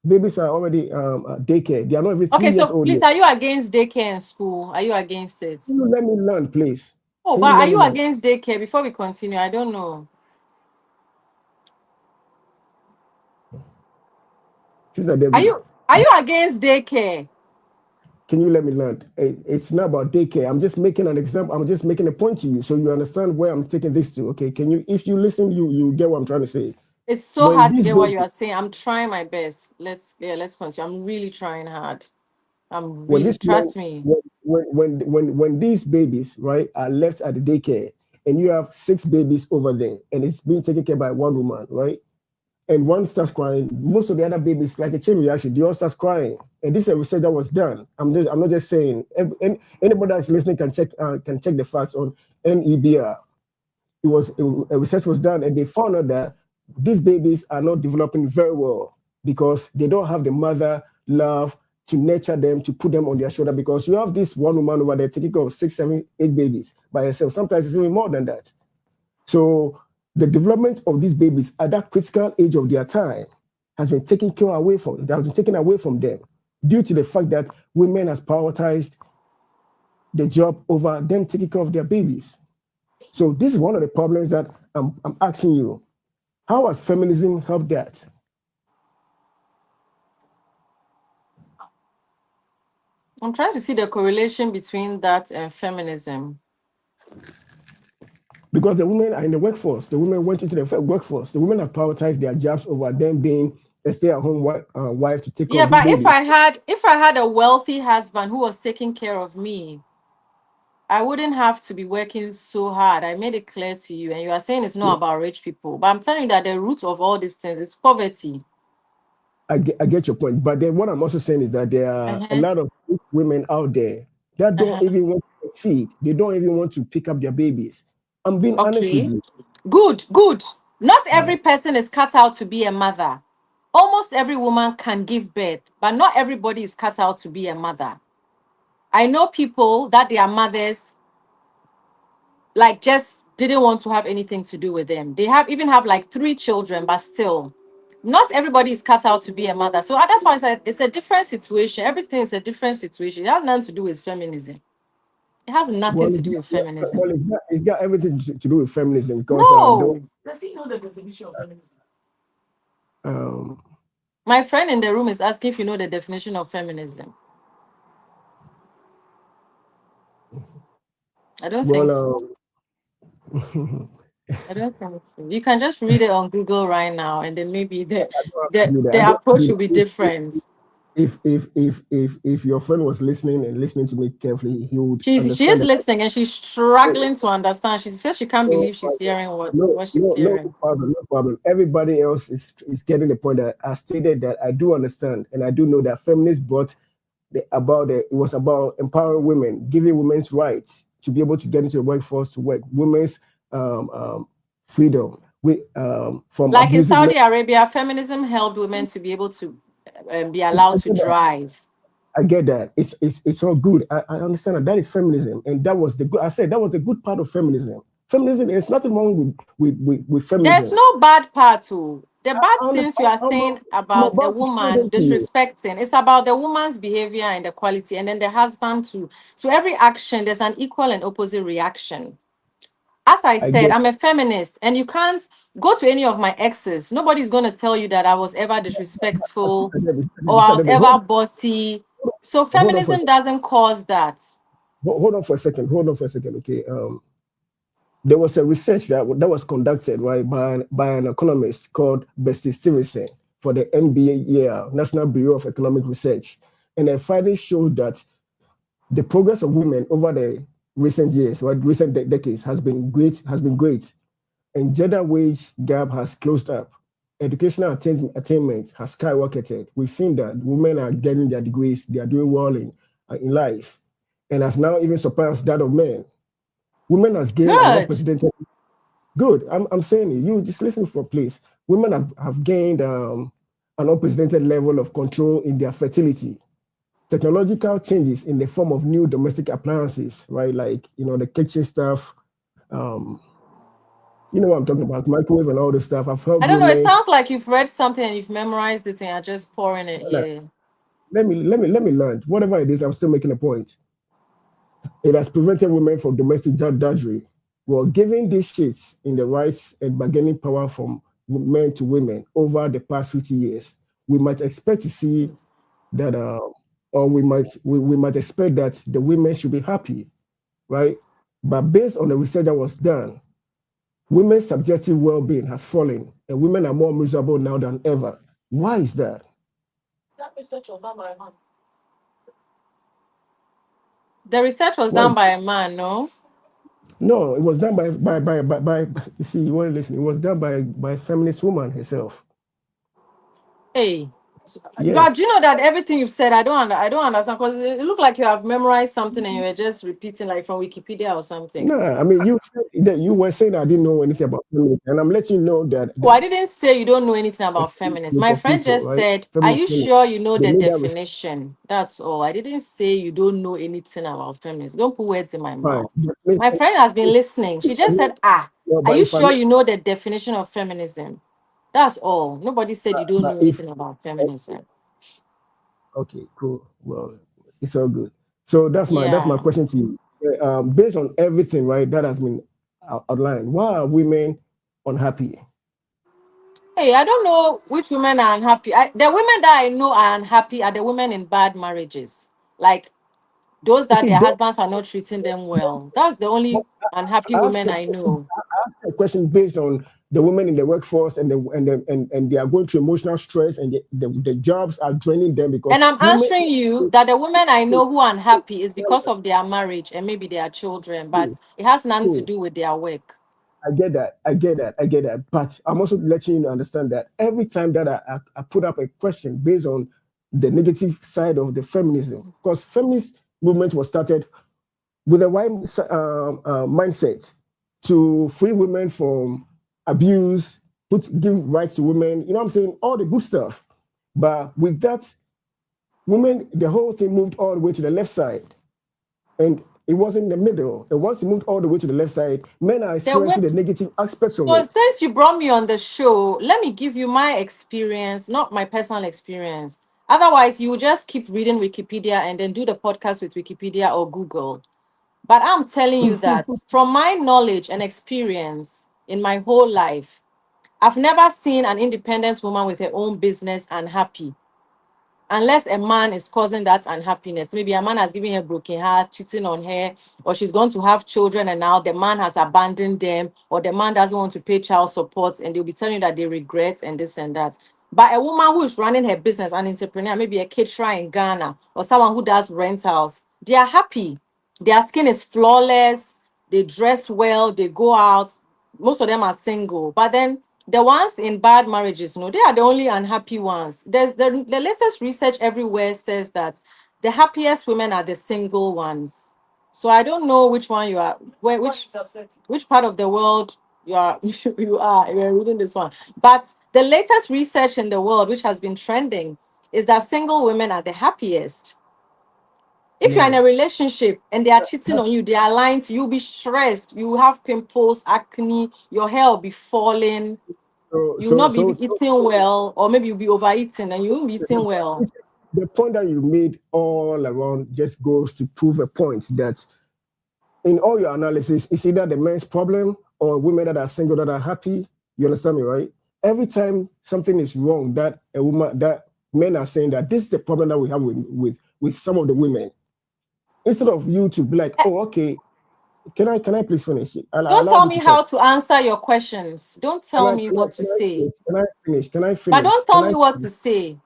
babies are already daycare. They are not even 3 years old. Please, are you against daycare in school? Are you against it? Can you let me learn, please? But are you against daycare? Before we continue, I don't know. Sister Deborah, are you against daycare? Can you let me learn? It's not about daycare. I'm just making an example. I'm just making a point to you so you understand where I'm taking this to. Okay, can you? If you listen, you get what I'm trying to say. It's so hard to get what you are saying. I'm trying my best. Let's continue. I'm really trying hard. Trust me. When these babies, right, are left at the daycare, and you have 6 babies over there, and it's being taken care by one woman, right? And one starts crying, most of the other babies, like a chain reaction, they all start crying. And this is a research that was done. I'm not just saying. Anybody that's listening can check the facts on NEBR. A research was done, and they found out that these babies are not developing very well because they don't have the mother love to nurture them, to put them on their shoulder. Because you have this one woman over there taking care of 6, 7, 8 babies by herself. Sometimes it's even more than that. So the development of these babies at that critical age of their time has been taken away from them due to the fact that women has prioritized the job over them taking care of their babies. So this is one of the problems that I'm asking you. How has feminism helped that? I'm trying to see the correlation between that and feminism. Because the women are in the workforce. The women went into the workforce. The women have prioritized their jobs over them being a stay-at-home wife to take care of the baby. Yeah, but if I had a wealthy husband who was taking care of me, I wouldn't have to be working so hard. I made it clear to you, and you are saying it's not about rich people. But I'm telling you that the root of all these things is poverty. I get your point. But then what I'm also saying is that there are a lot of women out there that don't even want to feed. They don't even want to pick up their babies. I'm being honest with you. Good. Not every person is cut out to be a mother. almost every woman can give birth, but not everybody is cut out to be a mother. I know people that their mothers like just didn't want to have anything to do with them. They even have like 3 children, but still, not everybody is cut out to be a mother. So that's why I said it's a different situation. Everything is a different situation. It has nothing to do with feminism. It has Well, nothing to do with feminism. it's got everything to do with feminism because No. Does he know the definition of feminism? um, My friend in the room is asking if you know the definition of feminism. I don't think so. I don't think so. You can just read it on Google right now, and then maybe the I don't have to the, do that. I the don't have to approach do will be that. different. If your friend was listening and listening to me carefully, he would She is understand that. listening and she's struggling to understand. She says she can't No believe she's problem. hearing what she's No hearing. problem. No problem. Everybody else is getting the point that I stated that I do understand and I do know that feminists brought it was about empowering women, giving women's rights to be able to get into the workforce to work, women's freedom from Like in abusive men. Saudi Arabia, feminism helped women to be able to be allowed to drive. I get that. It's all good. I understand that is feminism, and that was the good. I said that was the good part of feminism. Feminism, there's nothing wrong with There's feminism. no bad part too. The bad I things you are saying I'm about a about to explain woman them to you. disrespecting, it's about the woman's behavior and the quality, and then the husband too. To every action, there's an equal and opposite reaction. As I I said, get I'm a feminist, and you can't go to any of my exes. Nobody's going to tell you that I was ever disrespectful or I was ever bossy. So hold on for a feminism doesn't cause that. hold on for a second. Hold on for a second. Okay. There was a research that was conducted right by an economist called Bessie Stevenson for the NBA National Bureau of Economic Research, and the findings showed that the progress of women over the recent years, right, recent decades, has been great. And gender wage gap has closed up. Educational attainment has skyrocketed. We've seen that women are getting their degrees, they are doing well in life, and has now even surpassed that of men. Women has gained an Good. unprecedented. Good. I'm saying it. You just listen for place. Women have gained an unprecedented level of control in their fertility. Technological changes in the form of new domestic appliances, right? Like the kitchen stuff. Um, you know what I'm talking about, microwave and all this stuff. I've I helped don't know. It women. sounds like you've read something and you've memorized it and you're just pouring it here. Let me learn. Whatever it is, I'm still making a point. It has prevented women from domestic drudgery. Well, giving these shifts in the rights and bargaining power from men to women over the past 50 years, we might expect to see that, or we might expect that the women should be happy, right? But based on the research that was done, women's subjective well-being has fallen, and women are more miserable now than ever. Why is that? That research was done by a man. The research was Why? done by a man, no? No, it was done by you see, you want to listen. It was done by a feminist woman herself. Hey. But Yes. you know that everything you've said, I don't understand because it looked like you have memorized something and you were just repeating like from Wikipedia or something. No, I mean you said that you were saying I didn't know anything about feminism, and I'm letting you know that Oh, I didn't say you don't know anything about feminists. group My of friend people, just right? said, are Feminist you women, sure you know they the made that research. definition? That's all. I didn't say you don't know anything about feminists. Don't put words in my Fine. mouth. But My listen, friend has been listening. She if I just know, said, ah, well, are but you if I sure know, you know the definition of feminism? That's all. Nobody said you don't but know if anything about feminism. okay, cool. Well, it's all good. So that's my Yeah. question to you. Based on everything, right, that has been outlined, why are women unhappy? Hey, I don't know which women are unhappy. The women that I know are unhappy are the women in bad marriages. Like those You that see, their husbands are not treating them well. That's the well, only unhappy I asked women a I question. know. I asked a question based on the women in the workforce and they are going through emotional stress and the jobs are draining them because And I'm women. answering you that the women I know who are unhappy is because of their marriage and maybe their children, but Cool, it has nothing to cool. do with their work. I get that. But I'm also letting you understand that every time that I put up a question based on the negative side of the feminism, because feminist movement was started with a right mindset to free women from abuse, give rights to women. You know what I'm saying? All the good stuff. But with that, women, the whole thing moved all the way to the left side, and it wasn't in the middle. And once it moved all the way to the left side, men are experiencing the negative aspects of So it. since you brought me on the show, let me give you my experience, not my personal experience. Otherwise, you will just keep reading Wikipedia and then do the podcast with Wikipedia or Google. But I'm telling you that from my knowledge and experience in my whole life, I've never seen an independent woman with her own business unhappy. Unless a man is causing that unhappiness. Maybe a man has given her broken heart, cheating on her, or she's going to have children and now the man has abandoned them, or the man doesn't want to pay child support and they'll be telling you that they regret and this and that. But a woman who is running her business, an entrepreneur, maybe a caterer in Ghana, or someone who does rentals, they are happy. Their skin is flawless, they dress well, they go out. Most of them are single. But then the ones in bad marriages, they are the only unhappy ones. There's the latest research everywhere says that the happiest women are the single ones. So I don't know which one you are, which part of the world you are you're reading this one. But the latest research in the world, which has been trending, is that single women are the happiest. If you're in a No, relationship and they are cheating that's on you, they are lying to you, you'll be stressed, you will have pimples, acne, your hair will be falling, so you will so not be so, eating well, or maybe you'll be overeating and you won't be eating well. the point that you made all around just goes to prove a point that in all your analysis, it's either the men's problem or women that are single that are happy. You understand me, right? Every time something is wrong, that men are saying that this is the problem that we have with some of the women. Instead of you to be like, Eh, oh, okay, can I please finish it? I'll Don't allow tell you me to talk. how to answer your questions. Don't Can tell I me can I what to can I say. finish? Can I finish? Can I But finish? don't Can tell I me what finish? to say.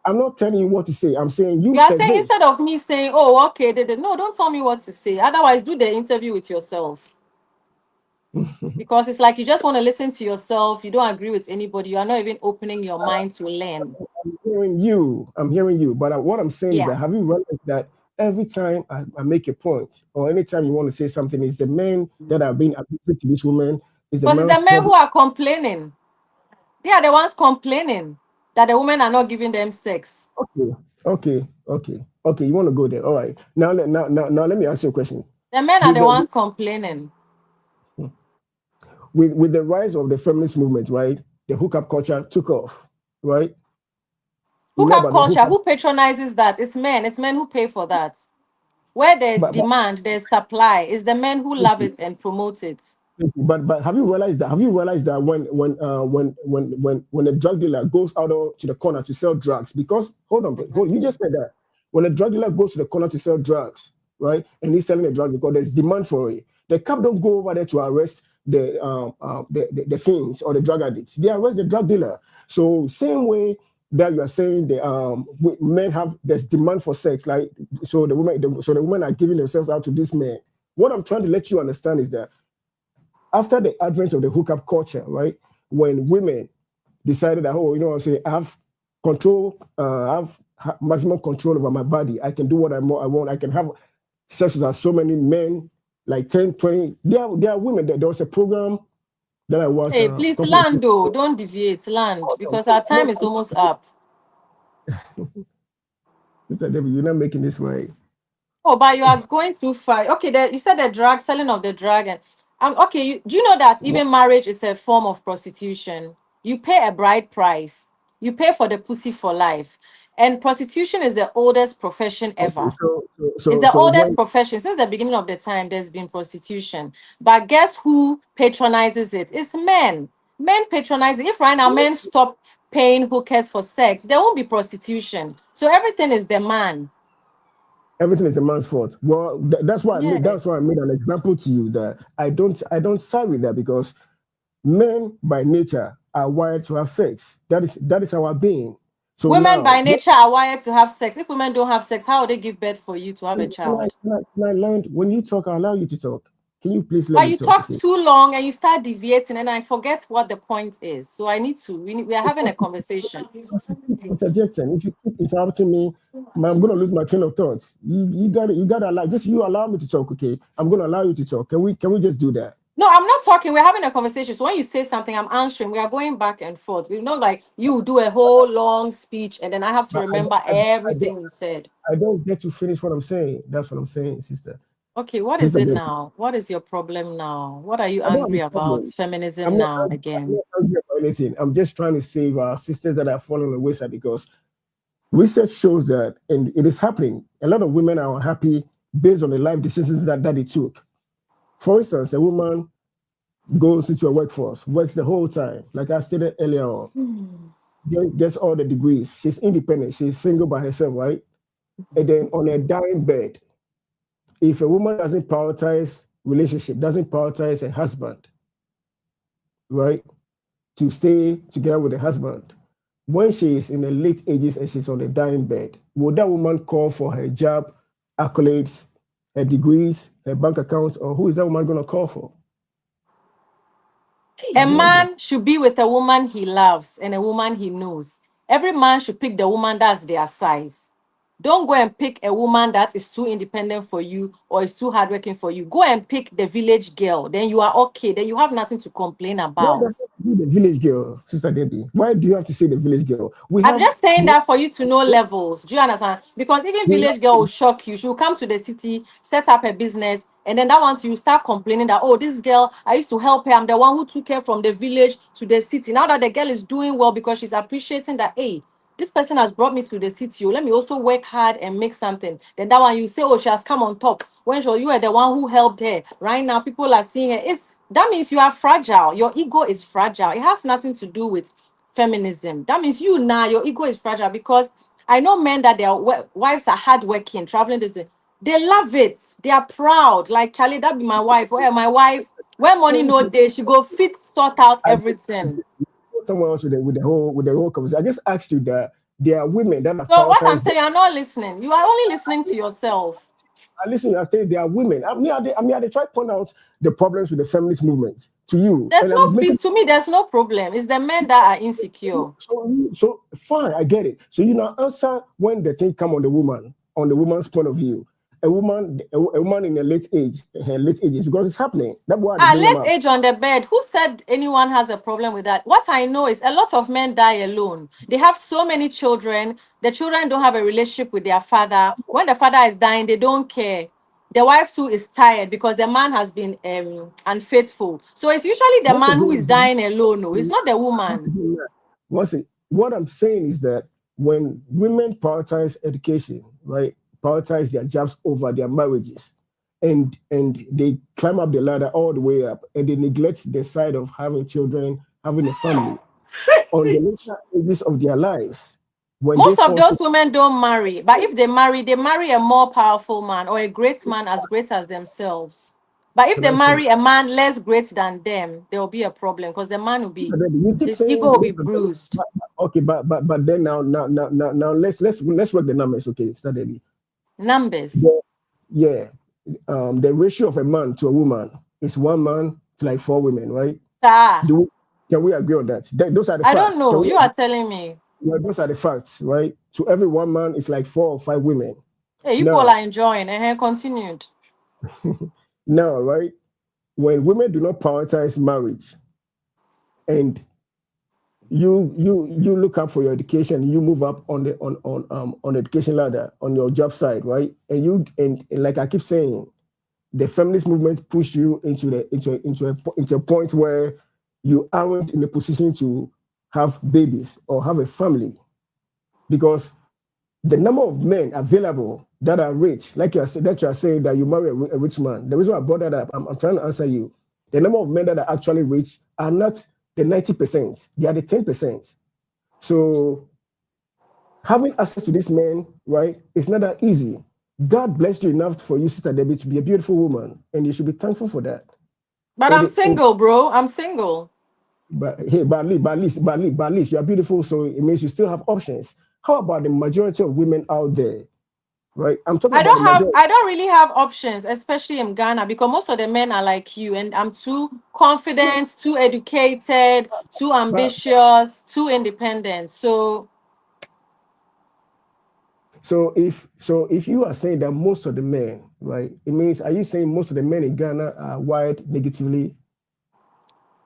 I'm not telling you what to say. I'm saying you You are said saying this. instead of me saying, oh, okay, no, don't tell me what to say. Otherwise, do the interview with yourself. Because it's like you just want to listen to yourself. You don't agree with anybody. You are not even opening your mind to learn. I'm hearing you. I'm hearing you. But what I'm saying is Yeah. that have you realized that every time I make a point or anytime you want to say something, is the men that are being abusive to this woman, is the Because it's the man's men who problem. are complaining. They are the ones complaining that the women are not giving them sex. Okay. You want to go there? All right. Now let me ask you a question. The men are With the the ones complaining. with the rise of the feminist movement, right? The hookup culture took off, right? You know Hookup about the culture, hookup, who patronizes that? It's men. It's men who pay for that. Where there's but demand, there's supply. It's the men who love it and promote it. But have you realized that? Have you realized that when a drug dealer goes out to the corner to sell drugs, because hold, you just said that when a drug dealer goes to the corner to sell drugs, right, and he's selling the drugs because there's demand for it, the cop don't go over there to arrest the fiends or the drug addicts. They arrest the drug dealer. So same way that you are saying men have there's demand for sex, like so the women are giving themselves out to this man. What I'm trying to let you understand is that after the advent of the hookup culture, right, when women decided that, oh, you know what I'm saying, I have control, I have maximum control over my body. I can do what I want. I can have sex with so many men, like 10, 20. There are women. There was a program that I watched Hey, a please couple of land years though. ago. Don't deviate. Land. Oh, no, Because our I'm time is almost up. Sister Deborah, you're not making this right. Oh, but you are going too far. Okay, you said the drug, selling of the drug, and okay. Do you know that even marriage is a form of prostitution? You pay a bride price. You pay for the pussy for life, and prostitution is the oldest profession Okay, ever. so It's so the so oldest when profession since the beginning of the time. There's been prostitution, but guess who patronizes it? It's men. Men patronize it. If right now men stop paying hookers for sex, there won't be prostitution. So everything is the man. everything is a man's fault. Well, Yeah. that's why I made an example to you that I don't side with that because men by nature are wired to have sex. That is our being. So Women now, by nature are wired to have sex. If women don't have sex, how would they give birth for you to have a child? can I learn when you talk, I allow you to talk. Can you please let But me you talk? talk Okay. too long and you start deviating, and I forget what the point is. So I need to. We are having a conversation. If you keep interjecting, if you keep interrupting me, I'm gonna lose my train of thought. You gotta allow me to talk. Okay, I'm gonna allow you to talk. Can we just do that? No, I'm not talking. We're having a conversation. So when you say something, I'm answering. We are going back and forth. We know, like you do a whole long speech, and then I have to But remember everything you said. I don't get to finish what I'm saying. That's what I'm saying, sister. Okay, what is Sister it Deborah. now? What is your problem now? What are you I don't have angry a about? problem. Feminism now I'm again. not angry about anything. I'm just trying to save our sisters that are falling on the wayside because research shows that, and it is happening, a lot of women are unhappy based on the life decisions that they took. For instance, a woman goes into a workforce, works the whole time, like I stated earlier on, gets all the degrees. She's independent. She's single by herself, right? And then on a dying bed, if a woman doesn't prioritize relationship, doesn't prioritize her husband, right, to stay together with the husband, when she is in the late ages and she's on the dying bed, will that woman call for her job, accolades, her degrees, her bank account, or who is that woman going to call for? A No idea. man should be with a woman he loves and a woman he knows. Every man should pick the woman that's their size. Don't go and pick a woman that is too independent for you or is too hardworking for you. Go and pick the village girl. Then you are okay. Then you have nothing to complain Why about. does it have to be the village girl, Sister Debbie? Why do you have to say the village girl? I'm just saying that for you to know levels. Do you understand? Because even We village girl will shock you. She will come to the city, set up a business, and then that once you start complaining that, oh, this girl, I used to help her. I'm the one who took her from the village to the city. Now that the girl is doing well because she's appreciating that, hey, this person has brought me to the city. Oh, let me also work hard and make something. Then that one you say, oh, she has come on top. When you are the one who helped her. Right now, people are seeing her. It's that means you are fragile. Your ego is fragile. It has nothing to do with feminism. That means you now, your ego is fragile because I know men that their wives are hardworking, traveling this. They love it. They are proud. Like Charlie, that be my wife. Where my wife, where money no day, she go fit sort out I just everything. someone else with the whole conversation. I just asked you that there are women that have So what I'm prioritized them. saying, you're not listening. You are only listening to yourself. I listen. I say there are women. I try to point out the problems with the feminist movement to you, There's and no I'm making to me, there's no problem. It's the men that are insecure. so fine. I get it. So you now answer when the thing come on the woman's point of view. A woman in her late ages, because it's happening. That's why they Ah, bring them late up. age on the bed. Who said anyone has a problem with that? What I know is a lot of men die alone. They have so many children. The children don't have a relationship with their father. When the father is dying, they don't care. The wife too is tired because the man has been unfaithful. So it's usually the Once man who again, is dying alone. No, it's not the woman. what I'm saying is that when women prioritize education, right, prioritize their jobs over their marriages, and they climb up the ladder all the way up, and they neglect the side of having children, having a family on the later ages of their lives, when they Most of fall those sick, women don't marry, but if they marry a more powerful man or a great man as great as themselves. But if can they I finish? marry a man less great than them, there will be a problem because the man will be, You keep his ego saying will be bruised. okay, but then now let's work the numbers. Okay, steadily. Numbers. The, yeah, the ratio of a man to a woman is one man to like four women, right? Sir, Do we, can we agree on that? Those are the I don't facts. Can know. we? You are telling me. Yeah, those are the facts, right? To every one man, it's like four or five women. Hey, you people Now, are enjoying. And continued. now, right? When women do not prioritize marriage, and you look up for your education, you move up on the education ladder on your job side, right? And like I keep saying, the feminist movement pushed you into a point where you aren't in a position to have babies or have a family because the number of men available that are rich, like you are saying that you marry a rich man. The reason I brought that up, I'm trying to answer you. The number of men that are actually rich are not the 90%; they are the 10%. So having access to these men, right, it's not that easy. God blessed you enough for you, Sister Debbie, to be a beautiful woman, and you should be thankful for that. But And, I'm and single, bro. I'm single. but hey, but at least you are beautiful, so it means you still have options. How about the majority of women out there, right? I'm talking about the majority. I don't really have options, especially in Ghana, because most of the men are like you, and I'm too confident, too educated, too But ambitious, too independent. So so if you are saying that most of the men, right, it means are you saying most of the men in Ghana are wired negatively?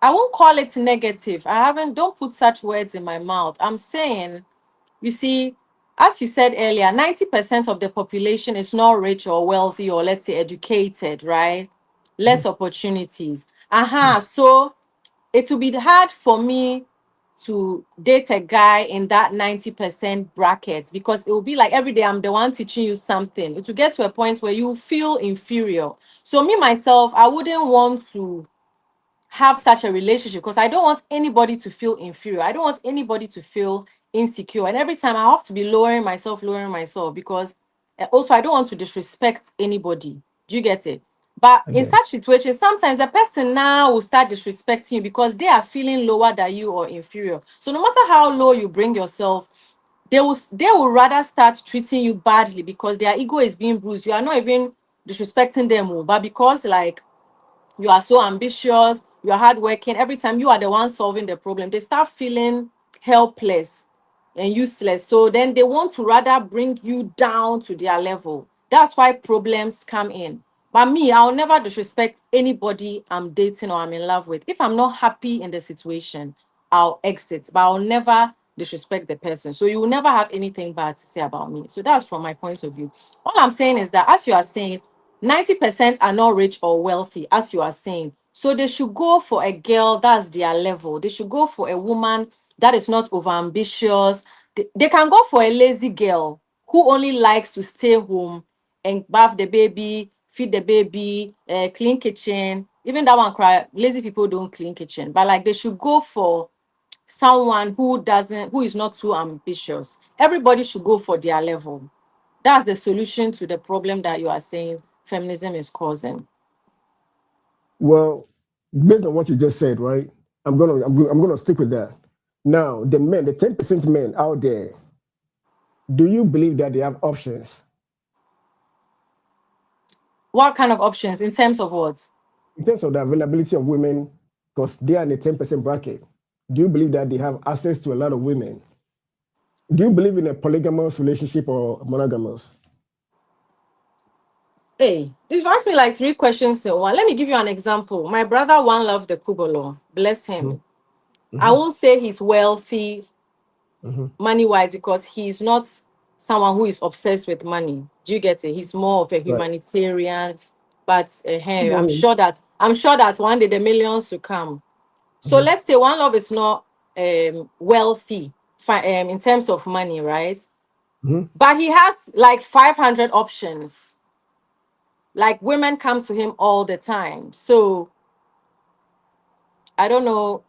I won't call it negative. Don't put such words in my mouth. I'm saying, you see, as you said earlier, 90% of the population is not rich or wealthy or, let's say, educated, right? Less opportunities. So it will be hard for me to date a guy in that 90% bracket, because it will be like every day I'm the one teaching you something. It will get to a point where you feel inferior. So me myself, I wouldn't want to have such a relationship, because I don't want anybody to feel inferior. I don't want anybody to feel insecure. And every time I have to be lowering myself, because also I don't want to disrespect anybody. Do you get it? But in Again. such situations, sometimes the person now will start disrespecting you because they are feeling lower than you or inferior. So no matter how low you bring yourself, they will rather start treating you badly because their ego is being bruised. You are not even disrespecting them, but because like you are so ambitious, you are hardworking, every time you are the one solving the problem, they start feeling helpless and useless. So then they want to rather bring you down to their level. That's why problems come in. But me, I'll never disrespect anybody I'm dating or I'm in love with. If I'm not happy in the situation, I'll exit, but I'll never disrespect the person. So you will never have anything bad to say about me. So that's from my point of view. All I'm saying is that, as you are saying, 90% are not rich or wealthy, as you are saying. So they should go for a girl that's their level. They should go for a woman that is not overambitious. They can go for a lazy girl who only likes to stay home and bath the baby, feed the baby, clean kitchen. Even that one cry, lazy people don't clean kitchen. But like, they should go for someone who is not too ambitious. Everybody should go for their level. That's the solution to the problem that you are saying feminism is causing. Well, based on what you just said, right? I'm gonna stick with that. Now, the men, the 10% men out there, do you believe that they have options What kind of options in terms of what? in terms of the availability of women? Because they are in the 10% bracket. Do you believe that they have access to a lot of women? Do you believe in a polygamous relationship or monogamous? Hey, this asked me like three questions in one. Let me give you an example. My brother One Love the Kubolo, bless him. I Mm-hmm. won't say he's wealthy Mm-hmm. money wise, because he's not someone who is obsessed with money. Do you get it? He's more of a Right. humanitarian. But hey, Go I'm ahead. sure that one day the millions will come. So Mm-hmm. let's say One Love is not wealthy in terms of money, right? Mm-hmm. But he has like 500 options. Like, women come to him all the time. So I don't know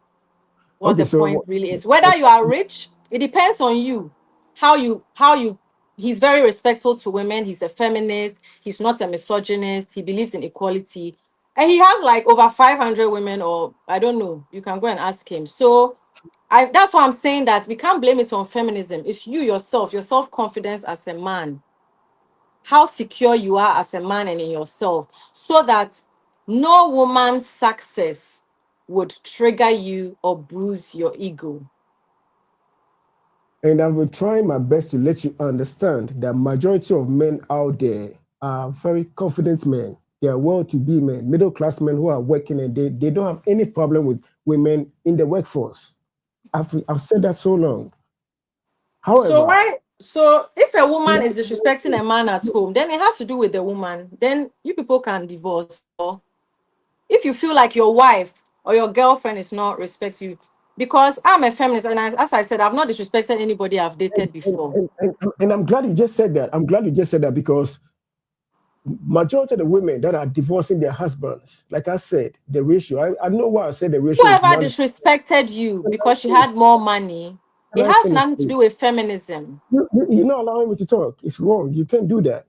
what Okay, the so point really is. Whether you are rich, it depends on you. How you he's very respectful to women. He's a feminist. He's not a misogynist. He believes in equality. And he has like over 500 women, or I don't know. You can go and ask him. So that's why I'm saying that we can't blame it on feminism. It's you yourself, your self-confidence as a man, how secure you are as a man and in yourself, so that no woman's success would trigger you or bruise your ego. and I will try my best to let you understand that majority of men out there are very confident men. They are well-to-be men, middle-class men who are working, and they don't have any problem with women in the workforce. I've said that so long. So However, why? So if a woman is disrespecting no, a man at home, then it has to do with the woman. Then you people can divorce. Or if you feel like your wife or your girlfriend is not respect you, because I'm a feminist, and as I said, I've not disrespected anybody I've and, dated and, before. and, and, and I'm glad you just said that. I'm glad you just said that because majority of the women that are divorcing their husbands, like I said, the ratio, I know why I said the ratio is Whoever one. disrespected you Can I because she finish? had more money, Can it I has finish, nothing to do please? with feminism. You're not allowing me to talk. It's wrong. You can't do that.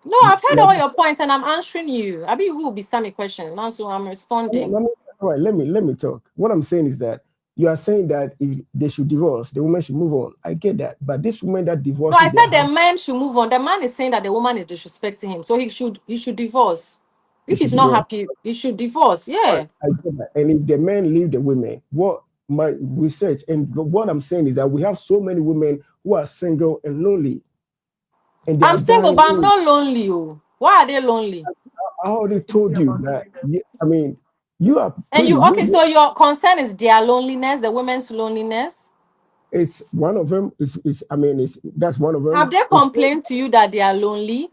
No, I've heard Like, all your points and I'm answering you. I mean, who will be some question? Now, so I'm responding. all right, let me talk. What I'm saying is that you are saying that if they should divorce, the woman should move on. I get that. But this woman that No, I divorces their said the husband, man should move on. The man is saying that the woman is disrespecting him, so he should divorce. they If should he's not divorce. happy, he should divorce. All right, Yeah. I get that. And if the men leave the women, what my research and what I'm saying is that we have so many women who are single and lonely, and they are I'm single, dying. but I'm not lonely. Oh. Why are they lonely? I already told you that. I mean, You are And pretty. you okay? So your concern is their loneliness, the women's loneliness. It's one of them. It's I mean, it's that's one of Have them. they It's complained to you that they are lonely?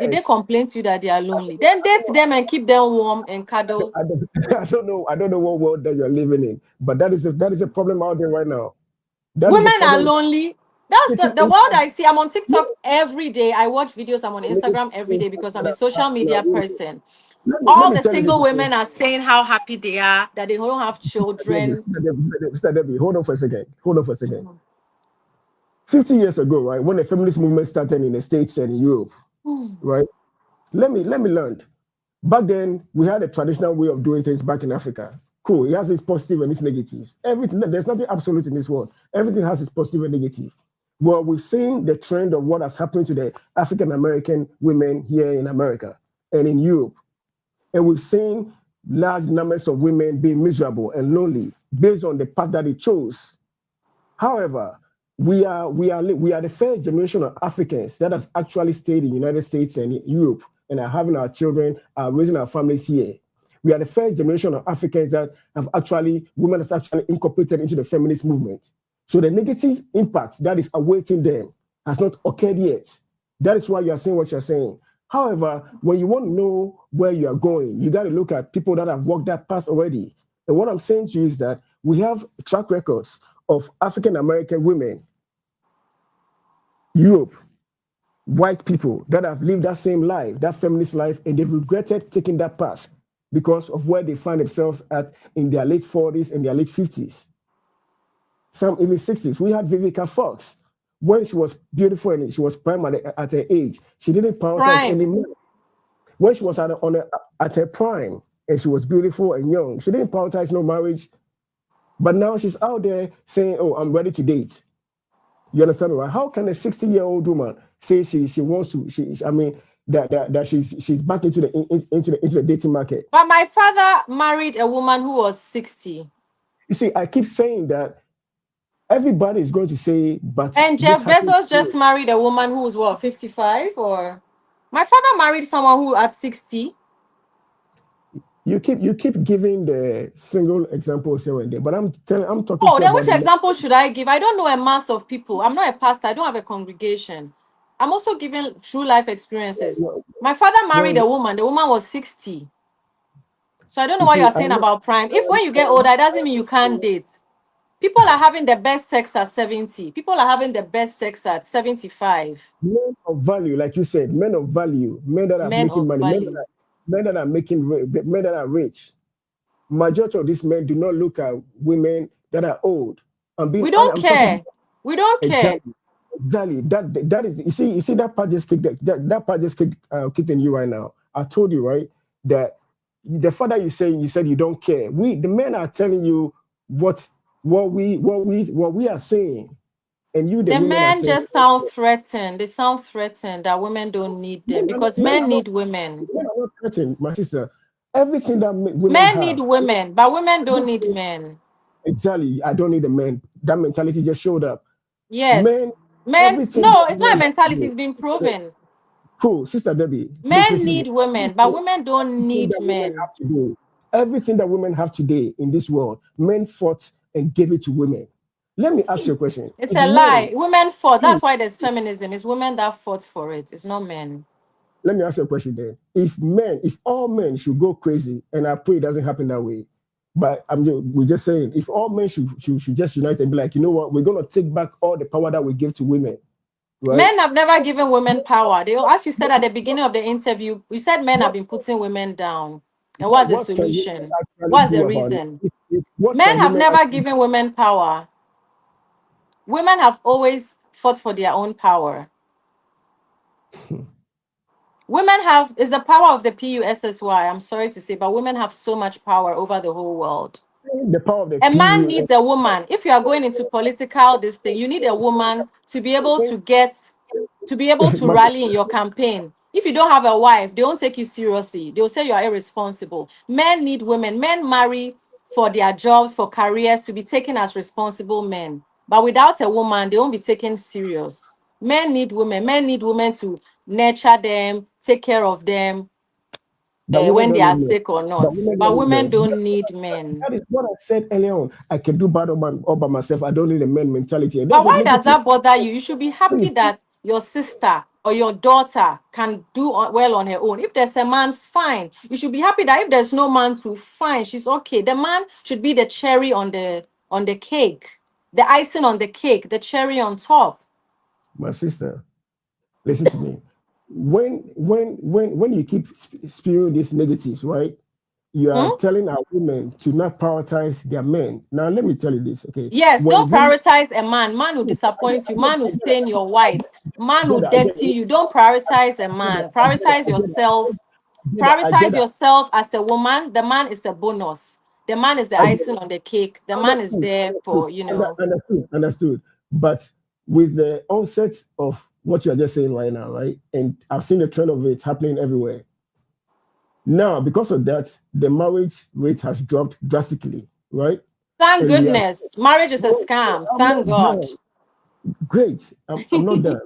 Did they yes. complain to you that they are lonely? Then date them and keep them warm and cuddle. I don't, I don't know. I don't know what world that you're living in, but that is a problem out there right now. That is a Women are problem. lonely. That's Getting the world inside. I see. I'm on Let TikTok every day. I watch videos. I'm on me Instagram every day because I'm a social media person. let All me the tell you this. single women are saying how happy they are, that they don't have children. Sister Debbie, hold on for a second. Hold on for a second. 50 years ago, right, when the feminist movement started in the States and in Europe, right? Let me learn. Back then, we had a traditional way of doing things back in Africa. Cool. It has its positive and its negatives. Everything there's nothing absolute in this world. Everything has its positive and negative. Well, we've seen the trend of what has happened to the African American women here in America and in Europe. And we've seen large numbers of women being miserable and lonely based on the path that they chose. However, we are the first generation of Africans that has actually stayed in the United States and Europe and are having our children, are raising our families here. We are the first generation of Africans that have actually women has actually incorporated into the feminist movement. So the negative impact that is awaiting them has not occurred yet. That is why you are saying what you're saying. However, when you want to know where you are going, you got to look at people that have walked that path already. And what I'm saying to you is that we have track records of African American women, Europe, white people that have lived that same life, that feminist life, and they've regretted taking that path because of where they find themselves at in their late 40s and their late 50s, some even 60s. We had Vivica Fox. When she was beautiful and she was prime at her age, she didn't prioritize any Prime. men. When she was at her prime and she was beautiful and young, she didn't prioritize no marriage. But now she's out there saying, "Oh, I'm ready to date." You understand me, right? How can a 60-year-old woman say she wants to? I mean that she's back into the dating market. But my father married a woman who was 60. You see, I keep saying that everybody is going to say, but And this Jeff happened. Bezos just married a woman who was what, 55? Or my father married someone who at 60. You keep giving the single examples here and there, but I'm talking Oh, to you then about which the example should I give? I don't know a mass of people. I'm not a pastor. I don't have a congregation. I'm also giving true life experiences. well, My father married well, a woman. The woman was 60. So I don't know you what you see, are saying about prime. If when you get older, it doesn't mean you can't date. People are having the best sex at 70. People are having the best sex at 75. men of value, like you said, men of value, men that are Men making of money, value. men that are men that are rich. Majority of these men do not look at women that are old. We don't I'm talking care. We don't care. exactly, exactly. That is you see that part just kicked that part just kicked in you right now. I told you right that the father you said you don't care. The men are telling you what what we are saying, and you the The women are men saying just sound threatened. They sound threatened that women don't need them because men men are not need women. men are not threatened, my sister. Everything that women Men need have, women, but women don't need men. exactly. I don't need a man. That mentality just showed up. Yes. Men, Men, everything no, that it's not a men have to mentality, do. it's been proven. Cool, Sister Debbie, please Men listen to me. need women, but women don't Everything need that women men. have to do, everything that women have today in this world, men fought and gave it to women. Let me ask you a question. It's If a men, lie. Women fought. please, That's why there's feminism. It's women that fought for it. It's not men. let me ask you a question then. If all men should go crazy, and I pray it doesn't happen that way, but we're just saying, if all men should just unite and be like, you know what, we're gonna take back all the power that we give to women, right? Men have never given women power. They, as you said at the beginning of the interview, you said men have What been putting women down. And what's the what can women solution? actually What's the do about it? reason? What Men can have women never actually given women power. Women have always fought for their own power. Women have is the power of the PUSSY. I'm sorry to say, but women have so much power over the whole world. the power of the A man PU? needs a woman. If you are going into political this thing, you need a woman to be able to get to be able to My rally in your campaign. If you don't have a wife, they won't take you seriously. They'll say you are irresponsible. Men need women. Men marry for their jobs, for careers, to be taken as responsible men. But without a woman, they won't be taken serious. Men need women. Men need women to nurture them, take care of them. But women when they don't are need men. sick or But not. women But don't need women men. don't need men. That is what I said earlier on. I can do bad all by myself. I don't need a man mentality. And But that's a why does negative. that bother you? You should be happy Please, that your sister or your daughter can do well on her own. If there's a man, fine. You should be happy that if there's no man to, fine, she's okay. The man should be the cherry on the cake, the icing on the cake, the cherry on top. my sister, listen to me. When you keep spewing these negatives, right? You are Hmm? telling our women to not prioritize their men. Now, let me tell you this, okay? Yes, When don't women, prioritize a man. Man will disappoint you. Man will stain your white. Man will I get dirty it, you. Don't prioritize a I get it, man. I get it, Prioritize I get it, yourself. I get Prioritize that, yourself as a woman. The man is a bonus. The man is the I get it. icing on the cake. The man is Understood, there understood, for, you know. understood. But with the onset of what you're just saying right now, right? And I've seen the trend of it happening everywhere. Now, because of that, the marriage rate has dropped drastically, right? Thank And we are goodness. Marriage is a no, scam. I'm Thank not God. done. Great. I'm not done.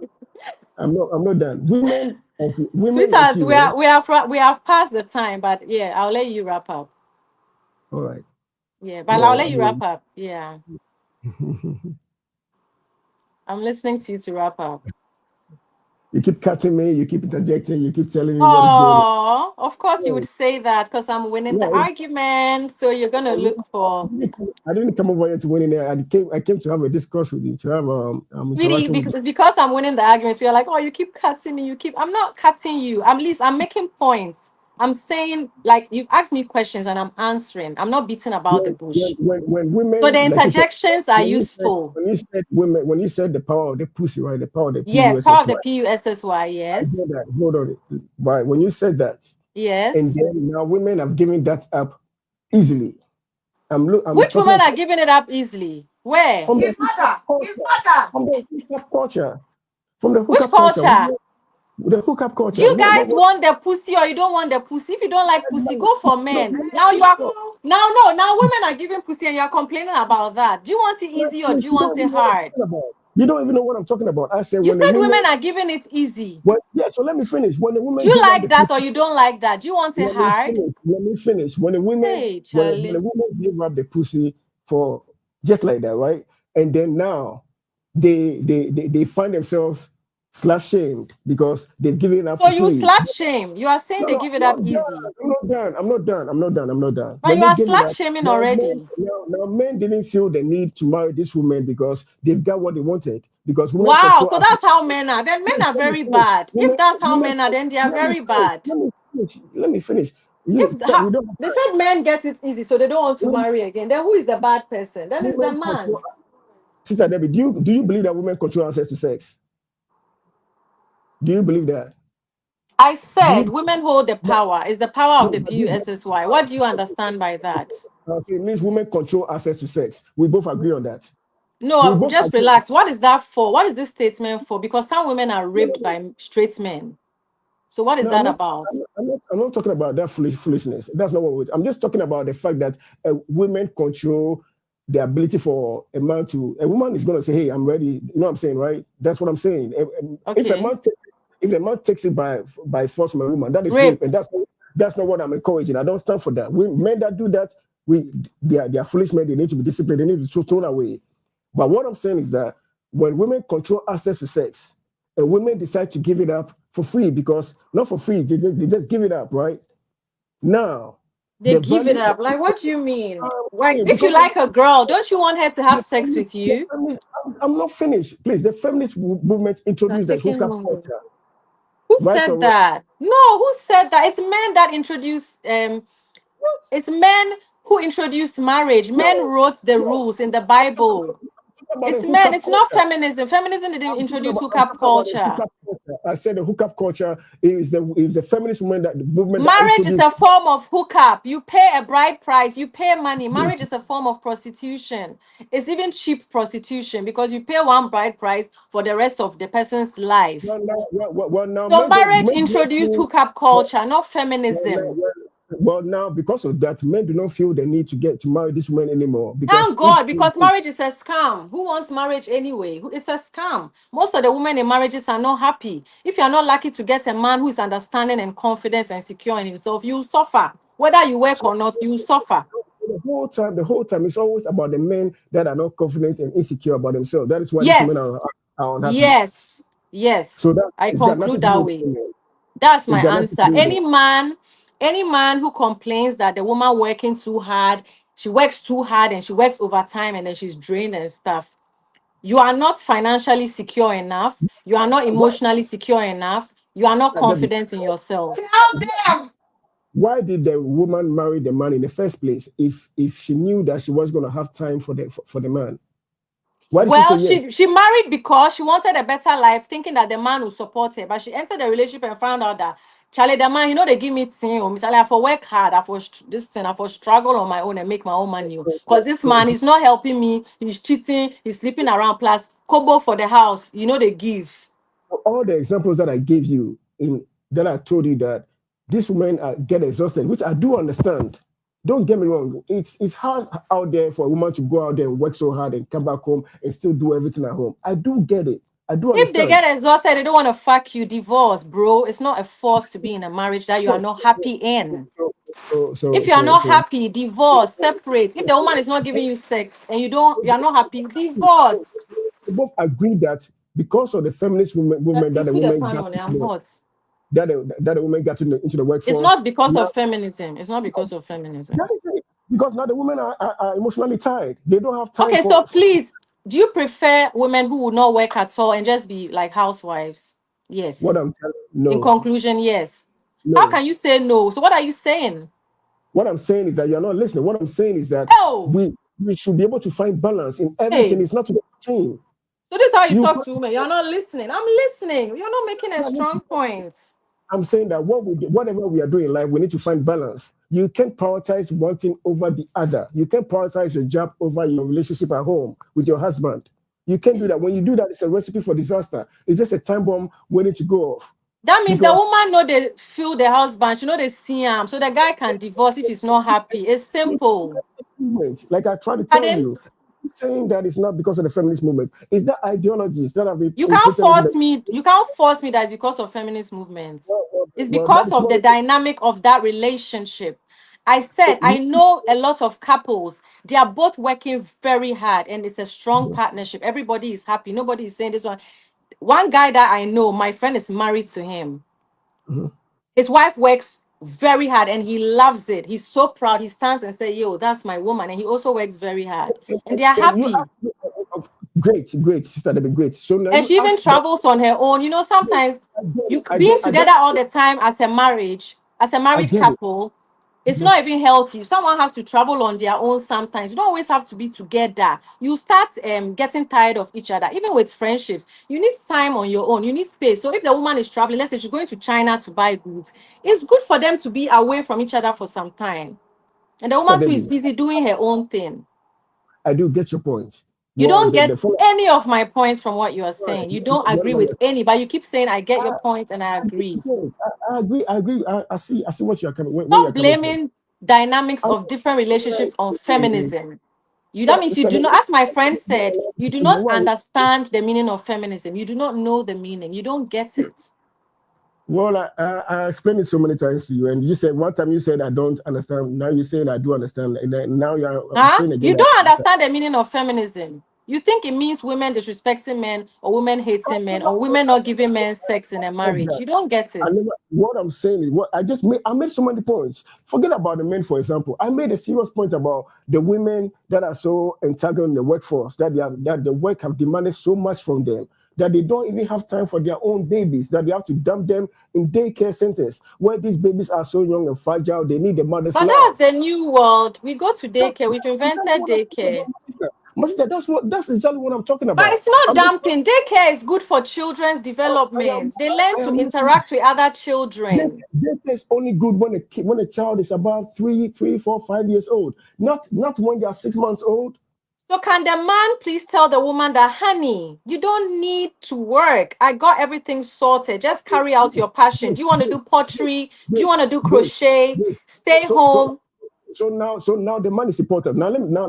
I'm not done. Women like Sweetheart, you, right? we have passed the time, but yeah, I'll let you wrap up. All right. Yeah, but I'll let Well, you wrap up. Yeah. I'm listening to you to wrap up. you keep cutting me, you keep interjecting, you keep telling me what is going on. Oh, of course you would No, say that because I'm winning the no, argument. So you're gonna look for I didn't come over here to win in there. I came to have a discourse with you, to have sweetie, interaction with you. because I'm winning the argument. So you're like, oh, you keep cutting me. I'm not cutting you. At least I'm making points. I'm saying like you've asked me questions and I'm answering. I'm not beating about the bush. When So the women, like you said, interjections are useful. when you said women, when you said the power of the pussy, right? The power of the Yes, part of the PUSSY. PUSSY. I Yes. get that. Hold on. Right. When you said that, and Yes. then now women have given that up easily. I'm Which talking women are giving it up easily? Where? from the hookup culture, from the hookup culture, from the Which hookup culture, culture? the hookup Do culture. you guys want the pussy or you don't want the pussy? If you don't like pussy, go for men. Now you are now no now women are giving pussy and you are complaining about that. Do you want it easy or do you You want don't it even know what I'm hard? talking about. You don't even know what I'm talking about. I said You when the said women, women are giving it easy. well, yeah. So let me finish. When the Do women you give up the like that or pussy, you don't like that? Do you want it let me hard? finish. Let me finish. Hey, When the Charlie. women give up the pussy for just like that, right? And then now they find themselves slash shamed because they've given it up So for you free. slut shame. You are saying they give it up easy. I'm not done. I'm not done. I'm not done. I'm not done. But When you they are gave it slut up, shaming already. now men didn't feel the need to marry this woman because they've got what they wanted. Because women Wow, control so access. that's how men are. Then men are very bad. If that's how men are, then they are Let me very finish. bad. Let me finish. If We don't have they time. said men get it easy, so they don't want to Women, marry again, then who is the bad person? Then it's the women control. man. Sister Debbie, do you believe that women control access to sex? Do you believe that? I Do said you? women hold the But, power. It's the power of no, the PUSSY. What do you understand by that? okay, it means women control access to sex. We both agree on that. We No, both just agree. relax. What is that for? What is this statement for? Because some women are No, no, raped no. by straight men. So what is No, that about? I'm not talking about that foolishness. That's not what I'm just talking about the fact that women control the ability for a woman is going to say, hey, I'm ready. You know what I'm saying, right? That's what I'm saying. If a Okay. man if a man takes it by force from a woman, that is rape. Rape. And that's not what I'm encouraging. I don't stand for that. Men that do that, they are foolish men. They need to be disciplined. They need to be thrown away. But what I'm saying is that when women control access to sex, and women decide to give it up for free, because not for free, they just give it up, right? Now, They the give it value up. Like, what do you mean? Like, if you because like a girl, don't you want her to have sex with you? I'm not finished. Please, the feminist movement You're introduced the taking hookup longer. culture, Who right or said wrong? that? No, who said that? It's men that introduced it's men who introduced marriage. Men No, wrote the no. rules in the I'm Bible. talking about the It's men, hookup it's not culture. feminism. Feminism didn't introduce I'm hookup talking about the culture. hookup culture. I said the hookup culture is the feminist movement that the movement that Marriage is introduced. a form of hookup. You pay a bride price, you pay money. Marriage is a form of prostitution. It's even cheap prostitution because you pay one bride price for the rest of the person's life. Now So men marriage don't introduced feel hookup well, culture, not well, feminism. Well, now because of that, men do not feel the need to marry this woman anymore. Because Thank God, because marriage is a scam. Who wants marriage anyway? It's a scam. Most of the women in marriages are not happy. If you're not lucky to get a man who is understanding and confident and secure in himself, you suffer. Whether you work or not, you suffer. the whole time, it's always about the men that are not confident and insecure about themselves. That is why these women Yes, are unhappy. yes, So yes. that I it's got nothing conclude to do that with way. women. That's It's my got nothing to answer. do with them. Any man who complains that the woman working too hard, she works too hard and she works overtime and then she's drained and stuff. You are not financially secure enough. You are not Why, emotionally secure enough. You are not Debbie, confident in yourself. why did the woman marry the man in the first place if she knew that she was going to have time for the man? Why did she say Well, yes? she married because she wanted a better life, thinking that the man would support her. But she entered the relationship and found out that Charlie, the man, they give me thing. Charlie, I for work hard, I for this thing, I for struggle on my own and make my own money. Because this So, man is not helping me. He's cheating. He's sleeping around. Plus, kobo for the house. They give. all the examples that I gave you in that I told you that these women get exhausted, which I do understand. Don't get me wrong. It's hard out there for a woman to go out there and work so hard and come back home and still do everything at home. I do get it. I do If they understand. get exhausted, they don't want to fuck you. Divorce, bro. It's not a force to be in a marriage that you are So, not happy in. so, so, If so, you are so, not so, happy, divorce, separate. If the woman is not giving you sex and you are not happy, divorce. we both agree that because of the feminist movement that Please the put the woman fan got on it. I'm hot. that the woman got into the It's workforce. not because Now, of feminism. It's not because of feminism. that is it. Because now the women are emotionally tired. They don't have time Okay, so for please, do you prefer women who would not work at all and just be like housewives? what Yes. I'm telling. In No, conclusion, yes. How no. can you say no? So what are you saying? What I'm saying is that you're not listening. What I'm saying is that Oh, we should be able to find balance in everything. hey. It's not to the extreme. So this is how you You talk find, to women. You're not listening. I'm listening. You're not making a strong point. I'm saying that whatever we are doing in life, we need to find balance. You can't prioritize one thing over the other. You can't prioritize your job over your relationship at home with your husband. You can't do that. When you do that, it's a recipe for disaster. It's just a time bomb waiting to go off. That means the Because woman know they feel the husband, they see him. So the guy can divorce if he's not happy. It's simple. movement, like I try to tell Pardon? you, saying that it's not because of the feminist movement. It's the ideologies that have been You can't imprinted into force the. me. You can't force me that it's because of feminist movements. It's Well, that because is of what the it is. dynamic of that relationship. I said I know a lot of couples. They are both working very hard, and it's a strong partnership. Everybody is happy. Nobody is saying this one. One guy that I know, my friend is married to him. Mhm. His wife works very hard and he loves it. He's so proud. He stands and says, Yo, that's my woman. And he also works very hard. And they are And you happy. ask, great, Sister Debbie, great. So now And you she even ask that. travels on her own. Sometimes you I being get, I get, together all the time as a I married get it. couple, it's Mhm. not even healthy. Someone has to travel on their own sometimes. You don't always have to be together. You start getting tired of each other. Even with friendships, you need time on your own. You need space. So if the woman is traveling, let's say she's going to China to buy goods, it's good for them to be away from each other for some time. And the Sister woman too is Debbie, busy doing her own thing. I do get your point. You Well, don't the get follow. any of my points from what you are saying. You don't agree No, with any, but you keep saying I get your I, point and I agree. I agree. I agree. I see what you're coming where you're Stop coming from. blaming dynamics I, of different relationships on feminism. That yeah, means you Sister do Debbie, not, as my friend said, you do number not one, understand the meaning of feminism. You do not know the meaning. You don't get it. well, I explained it so many times to you, and you said one time you said I don't understand. Now you're saying I do understand, and then now you're Huh? saying again You that don't I understand. understand the meaning of feminism. You think it means women disrespecting men or women hating men or women not giving men sex in a marriage. You don't get I it. never. What I'm saying is, what I made so many points. Forget about the men, for example. I made a serious point about the women that are so entangled in the workforce that the work have demanded so much from them that they don't even have time for their own babies. That they have to dump them in daycare centers where these babies are so young and fragile. They need the mother's But love. that's a new world. We go to That's daycare. We've exactly invented what I'm talking about, daycare. my sister. My sister, that's exactly what I'm talking But about. it's not I'm not, dumping. Daycare is good for children's I am development. They learn I to am not interact with other children. daycare is only good when a child is about 3, 4, 5 years old. Not when they are 6 months old. So can the man please tell the woman that, honey, you don't need to work. I got everything sorted. Just carry out your passion. Do you want to do pottery? Do you want to do Wait, crochet? wait. Stay So so home. so now the man is important. Now let me now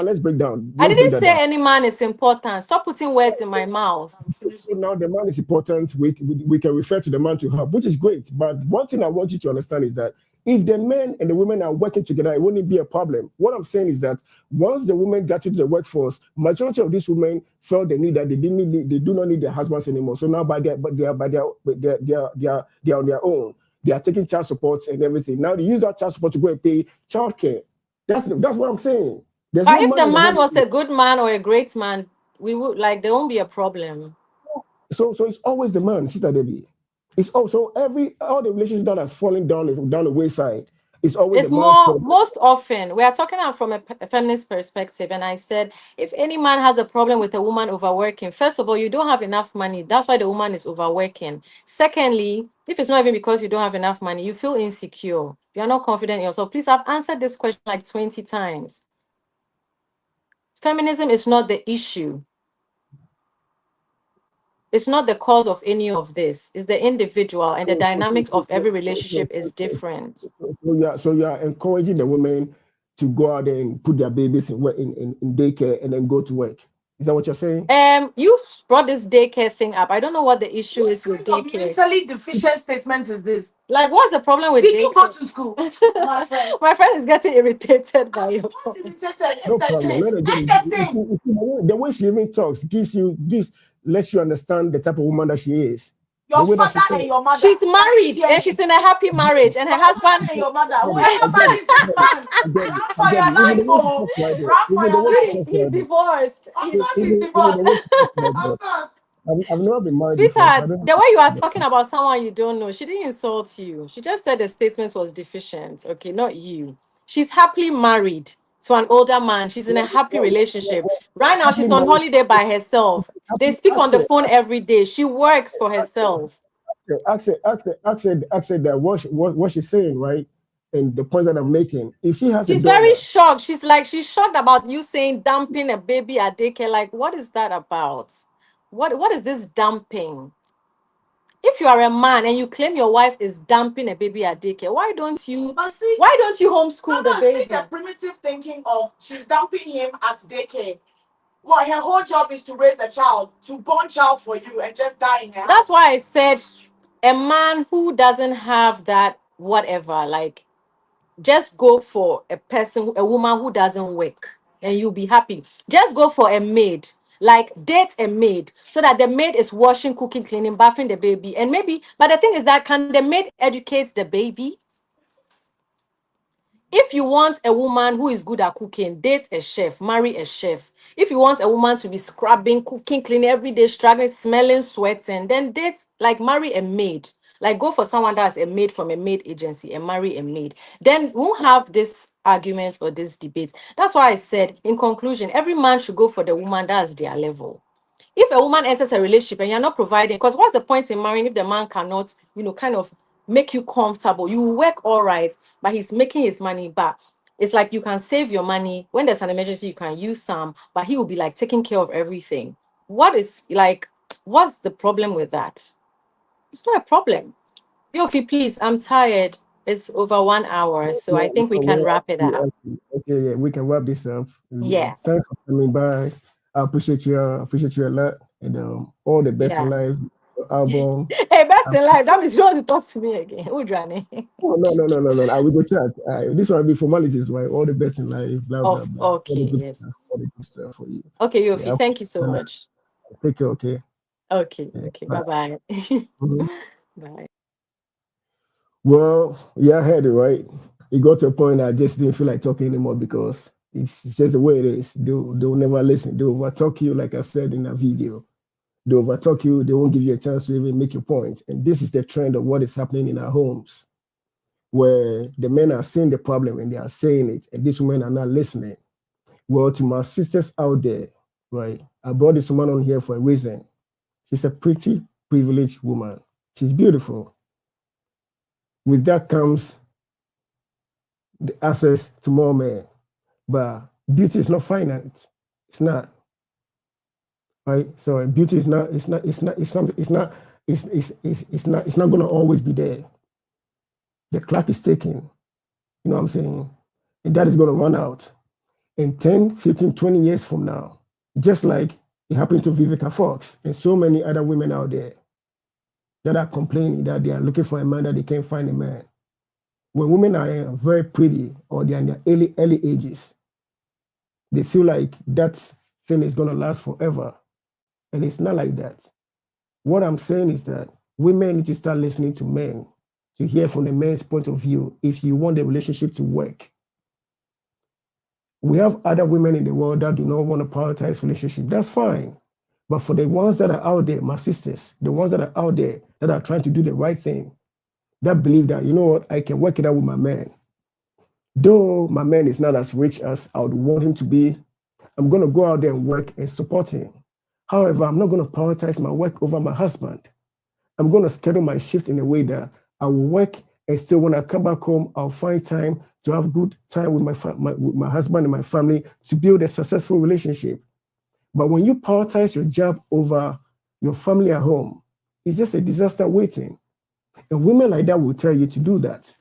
let's break down. I Let's break didn't that say down. any man is important. Stop putting words in my mouth. So now the man is important. We can refer to the man to her, which is great. But one thing I want you to understand is that if the men and the women are working together, it wouldn't be a problem. What I'm saying is that once the women got into the workforce, majority of these women felt the need that they do not need their husbands anymore. So now they're on their own. They are taking child support and everything. Now they use that child support to go and pay childcare. That's what I'm saying. There's But no if man the in the man home. was a good man or a great man, we would like there won't be a problem. So it's always the man, Sister Debbie. It's also all the relationships that has fallen down the wayside. It's always the It's man's more, fault. most often, we are talking out from a feminist perspective. And I said, if any man has a problem with a woman overworking, first of all, you don't have enough money. That's why the woman is overworking. Secondly, if it's not even because you don't have enough money, you feel insecure. You're not confident in yourself. Please, I've answered this question like 20 times. Feminism is not the issue. It's not the cause of any of this. It's the individual, and the So, dynamics of every relationship is different. you are encouraging the women to go out there and put their babies in daycare and then go to work. Is that what you're saying? You brought this daycare thing up. I don't know what the issue is with daycare. Mentally deficient statements is this? Like, what's the problem with Did daycare? you go to school, my friend? My friend is getting irritated by your What's comment. irritated? No problem. Let her get it. Entertain. The way she even talks lets you understand the type of woman that she is. Your The way that she father and talks. your mother. She's married and she's in a happy marriage, and her Your father husband. and your mother. Again, Whoever marries this man, again, run for your even the life, way she oh, talks right there, run for even the your way she life. talks He's right there, divorced. Of course, he's even the divorced. way she talks right there. Of course. I've never been married before, so I Sweetheart, don't the way you are talking about someone you don't know, she didn't insult you. She just said the statement was deficient. Okay, not you. She's happily married to an older man. She's in a happy relationship. Right now, happily she's on married. holiday by herself. They Happily, speak on the phone every day. She works for herself. Ask her that what she's saying, right? And the point that I'm making. If she has a She's very daughter, shocked. She's shocked about you saying dumping a baby at daycare. Like, what is that about? What is this dumping? If you are a man and you claim your wife is dumping a baby at daycare, why don't you homeschool the See baby? the primitive thinking of she's dumping him at daycare. Well, her whole job is to raise a child, to born child for you, and just die in her house. That's why I said a man who doesn't have that whatever, like, just go for a woman who doesn't work, and you'll be happy. Just go for a maid. Like, date a maid so that the maid is washing, cooking, cleaning, bathing the baby. And maybe, but the thing is that, can the maid educate the baby? If you want a woman who is good at cooking, date a chef, marry a chef. If you want a woman to be scrubbing, cooking, cleaning every day, struggling, smelling, sweating, then date, like, marry a maid. Like, go for someone that's a maid from a maid agency and marry a maid. Then we won't have this arguments or this debate. That's why I said, in conclusion, every man should go for the woman that's their level. If a woman enters a relationship and you're not providing, because what's the point in marrying if the man cannot, kind of make you comfortable? You will work all right, but he's making his money back. It's like you can save your money. When there's an emergency, you can use some, but he will be like taking care of everything. What's the problem with that? It's not a problem. Yofi, please, I'm tired. It's over 1 hour, so I think we can wrap it up. okay, yeah, we can wrap this up. Thanks Yes. for coming by. I appreciate you. A lot, and all the best in Yeah. life. Your album. Hey, best in life. That means you want to talk to me again. Who Johnny? Oh, no. I will go chat. This one will be formalities, right? All the best in life. Blah blah blah. All the Okay, good yes. stuff. All the good stuff for you. Okay, Yeah. Yofi, thank you so much. Take care. Okay. Okay, Yeah, bye. bye-bye. Mhm. Bye. Well, yeah, I heard it right. It got to a point I just didn't feel like talking anymore because it's just the way it is. They'll never listen. They'll overtalk you, like I said in that video. They overtalk you. They won't give you a chance to even make your point. And this is the trend of what is happening in our homes, where the men are seeing the problem and they are saying it, and these women are not listening. Well, to my sisters out there, right? I brought this woman on here for a reason. She's a pretty, privileged woman. She's beautiful. With that comes the access to more men. But beauty is not finite. It's not. Right? So beauty is not, it's not, it's not, it's something, it's not gonna always be there. The clock is ticking. You know what I'm saying? And that is gonna run out in 10, 15, 20 years from now. Just like it happened to Vivica Fox and so many other women out there that are complaining that they are looking for a man that they can't find a man. When women are very pretty or they are in their early ages, they feel like that thing is gonna last forever. And it's not like that. What I'm saying is that women need to start listening to men, to hear from the man's point of view if you want the relationship to work. We have other women in the world that do not want to prioritize relationship. That's fine. But for the ones that are out there, my sisters, the ones that are out there that are trying to do the right thing, that believe that, you know what, I can work it out with my man. Though my man is not as rich as I would want him to be, I'm going to go out there and work and support him. However, I'm not going to prioritize my work over my husband. I'm going to schedule my shift in a way that I will work and still when I come back home, I'll find time to have good time with my husband and my family to build a successful relationship. But when you prioritize your job over your family at home, it's just a disaster waiting. And women like that will tell you to do that.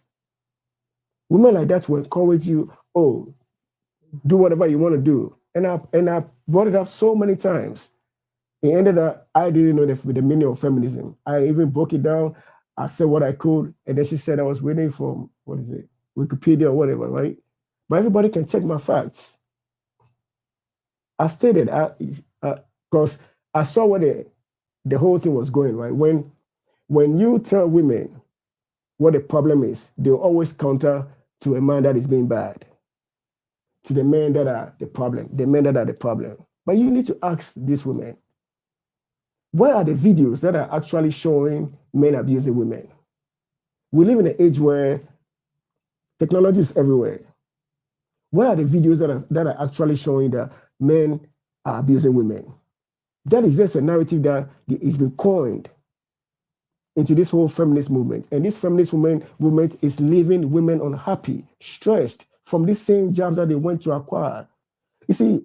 Women like that will encourage you, oh, do whatever you want to do. And I brought it up so many times. It ended up, I didn't know the meaning of feminism. I even broke it down. I said what I could. And then she said I was reading from, Wikipedia or whatever, right? But everybody can check my facts. I stated, because I saw where the whole thing was going, right? When you tell women what the problem is, they'll always counter to a man that is being bad, to the men that are the problem, the men that are the problem. But you need to ask these women, where are the videos that are actually showing men abusing women? We live in an age where technology is everywhere. Where are the videos that are actually showing that men are abusing women? That is just a narrative that is been coined into this whole feminist movement. And this feminist movement is leaving women unhappy, stressed from these same jobs that they went to acquire. You see,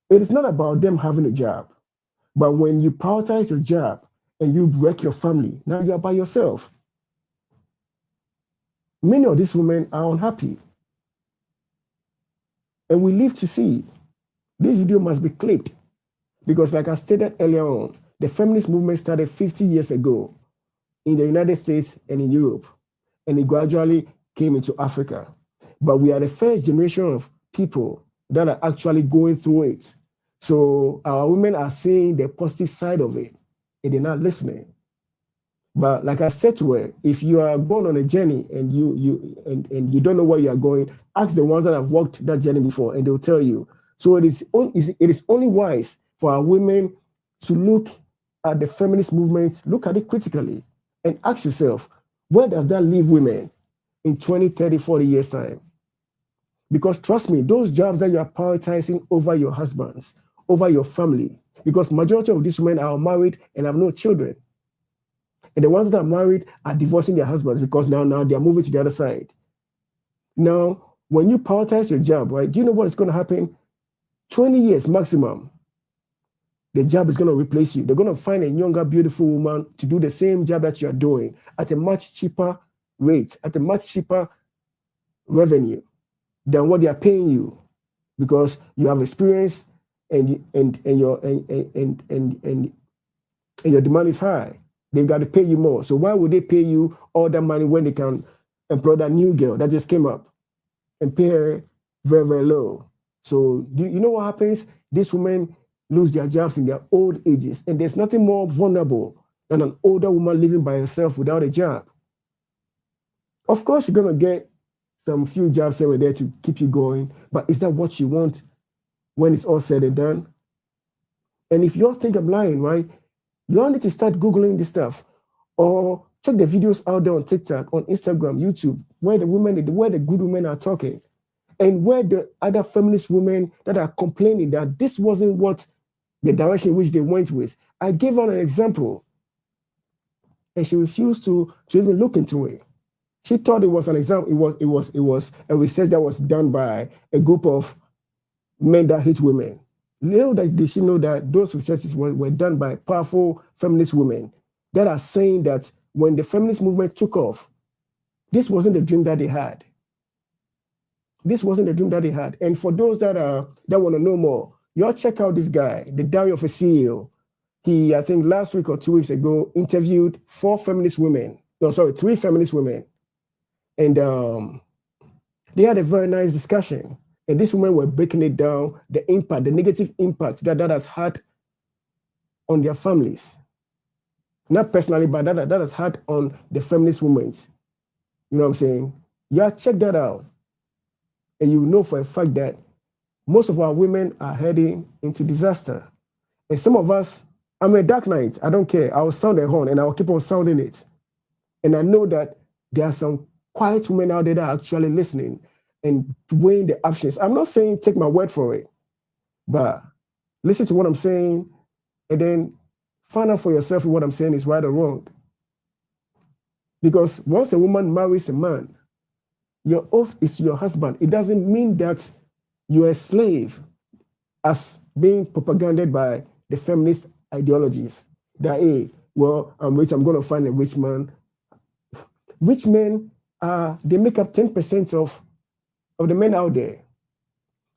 it is not about them having a job. But when you prioritize your job and you wreck your family, now you are by yourself. Many of these women are unhappy. And we live to see. This video must be clipped. Because like I stated earlier on, the feminist movement started 50 years ago in the United States and in Europe. And it gradually came into Africa. But we are the first generation of people that are actually going through it. So our women are seeing the positive side of it, and they're not listening. But like I said to her, if you are going on a journey and you don't know where you are going, ask the ones that have walked that journey before, and they'll tell you. So it is only wise for our women to look at the feminist movement, look at it critically, and ask yourself, where does that leave women in 20, 30, 40 years' time? Because trust me, those jobs that you are prioritizing over your husbands, over your family, because majority of these women are married and have no children. And the ones that are married are divorcing their husbands because now they are moving to the other side. Now, when you prioritize your job, right, do you know what is going to happen? 20 years maximum, the job is going to replace you. They're going to find a younger, beautiful woman to do the same job that you are doing at a much cheaper rate, at a much cheaper revenue than what they are paying you, because you have experience and your demand is high. They've got to pay you more. So why would they pay you all that money when they can employ that new girl that just came up and pay her very, very low? So you know what happens? These women lose their jobs in their old ages, and there's nothing more vulnerable than an older woman living by herself without a job. Of course, you're going to get some few jobs here and there to keep you going, but is that what you want when it's all said and done? And if you all think I'm lying, right, you all need to start Googling this stuff, or check the videos out there on TikTok, on Instagram, YouTube, where the good women are talking, and where the other feminist women that are complaining that this wasn't what the direction in which they went with. I gave her an example, and she refused to even look into it. She thought it was an example. It was a research that was done by a group of men that hate women. Little that they should know that those researches were done by powerful feminist women that are saying that when the feminist movement took off, this wasn't the dream that they had. This wasn't the dream that they had. And for those that want to know more, y'all check out this guy, The Diary of a CEO. He, I think last week or 2 weeks ago, interviewed 3 feminist women. And they had a very nice discussion. And these women were breaking it down, the impact, the negative impact that has had on their families. Not personally, but that has had on the feminist women. You know what I'm saying? Yeah, check that out. And you know for a fact that most of our women are heading into disaster. And some of us, I'm a dark knight, I don't care. I will sound a horn and I will keep on sounding it. And I know that there are some quiet women out there that are actually listening and weighing the options. I'm not saying take my word for it, but listen to what I'm saying and then find out for yourself if what I'm saying is right or wrong. Because once a woman marries a man, your oath is to your husband. It doesn't mean that you're a slave as being propagandized by the feminist ideologies. That, hey, well, I'm rich, I'm going to find a rich man. Rich men, they make up 10% of the men out there.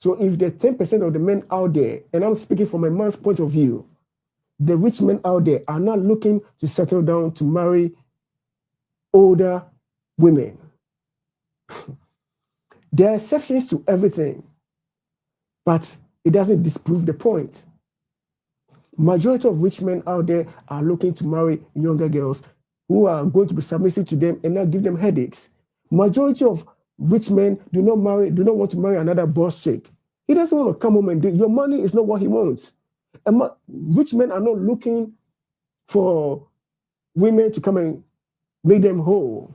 So if the 10% of the men out there, and I'm speaking from a man's point of view, the rich men out there are not looking to settle down to marry older women. There are exceptions to everything, but it doesn't disprove the point. Majority of rich men out there are looking to marry younger girls who are going to be submissive to them and not give them headaches. Majority of rich men do not want to marry another boss chick. He doesn't want to come home and do. Your money is not what he wants. Rich men are not looking for women to come and make them whole.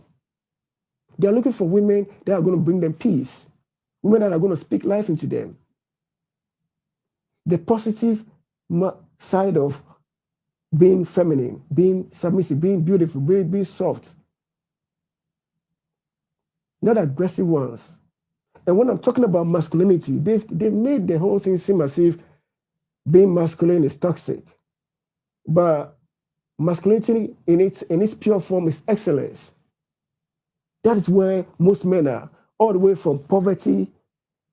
They are looking for women that are going to bring them peace, women that are going to speak life into them. The positive side of being feminine, being submissive, being beautiful, being soft, not aggressive ones. And when I'm talking about masculinity, they've made the whole thing seem as if being masculine is toxic. But masculinity in its pure form is excellence. That is where most men are, all the way from poverty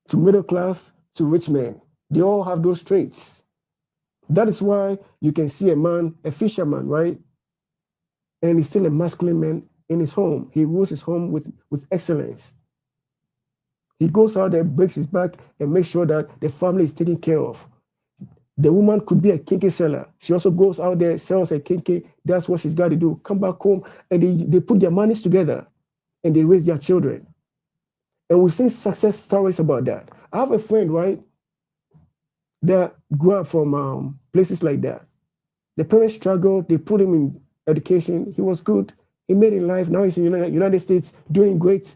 to middle class to rich men. They all have those traits. That is why you can see a man, a fisherman, right? And he's still a masculine man in his home. He rules his home with excellence. He goes out there, breaks his back, and makes sure that the family is taken care of. The woman could be a kinky seller. She also goes out there, sells a kinky. That's what she's got to do. Come back home, and they put their monies together, and they raise their children. And we've seen success stories about that. I have a friend, right, that grew up from places like that. The parents struggled. They put him in education. He was good. He made it in life. Now he's in the United States doing great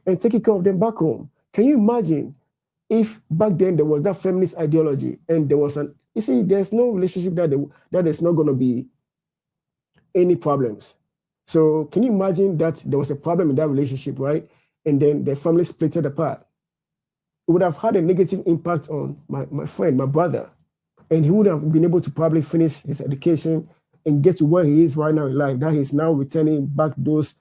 and taking care of them back home. Can you imagine if back then there was that feminist ideology and there was there's no relationship that there's not going to be any problems. So can you imagine that there was a problem in that relationship, right? And then the family split apart. It would have had a negative impact on my friend, my brother. And he would have been able to probably finish his education and get to where he is right now in life, that he's now returning back those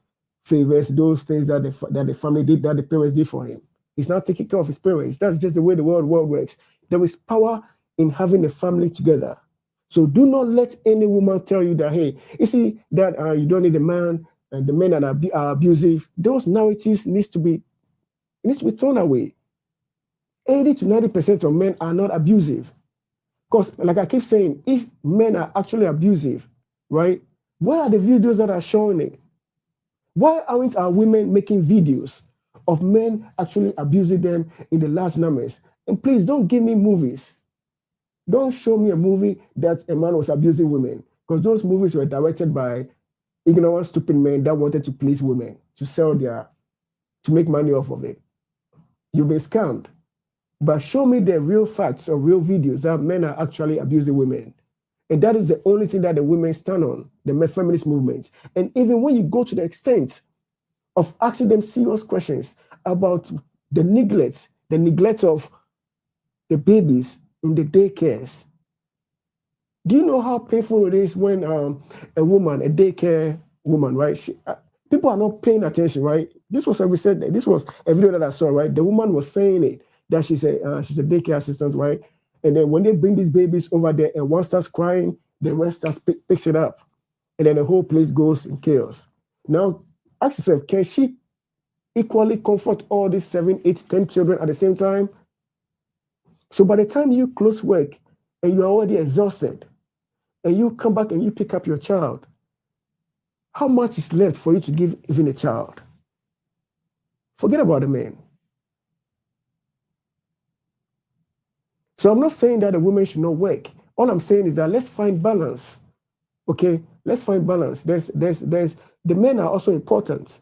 favors, those things that the family did, that the parents did for him. He's not taking care of his parents. That's just the way the world works. There is power in having a family together. So do not let any woman tell you that, hey, you see that you don't need a man and the men that are abusive. Those narratives needs to be thrown away. 80 to 90% of men are not abusive. Because, like I keep saying, if men are actually abusive, right, where are the videos that are showing it? Why aren't our women making videos of men actually abusing them in the large numbers? And please don't give me movies. Don't show me a movie that a man was abusing women, because those movies were directed by ignorant, stupid men that wanted to please women, to make money off of it. You've been scammed. But show me the real facts or real videos that men are actually abusing women. And that is the only thing that the women stand on, the feminist movement. And even when you go to the extent of asking them serious questions about the neglect of the babies in the daycares. Do you know how painful it is when a woman, a daycare woman, right? People are not paying attention, right? This was we said this was a video that I saw, right? The woman was saying it that she's a daycare assistant, right? And then when they bring these babies over there and one starts crying, the rest starts picks it up, and then the whole place goes in chaos. Now, ask yourself, can she equally comfort all these 7, 8, 10 children at the same time? So by the time you close work and you're already exhausted, and you come back and you pick up your child, how much is left for you to give even a child? Forget about the man. So I'm not saying that the women should not work. All I'm saying is that let's find balance. Okay, let's find balance. The men are also important.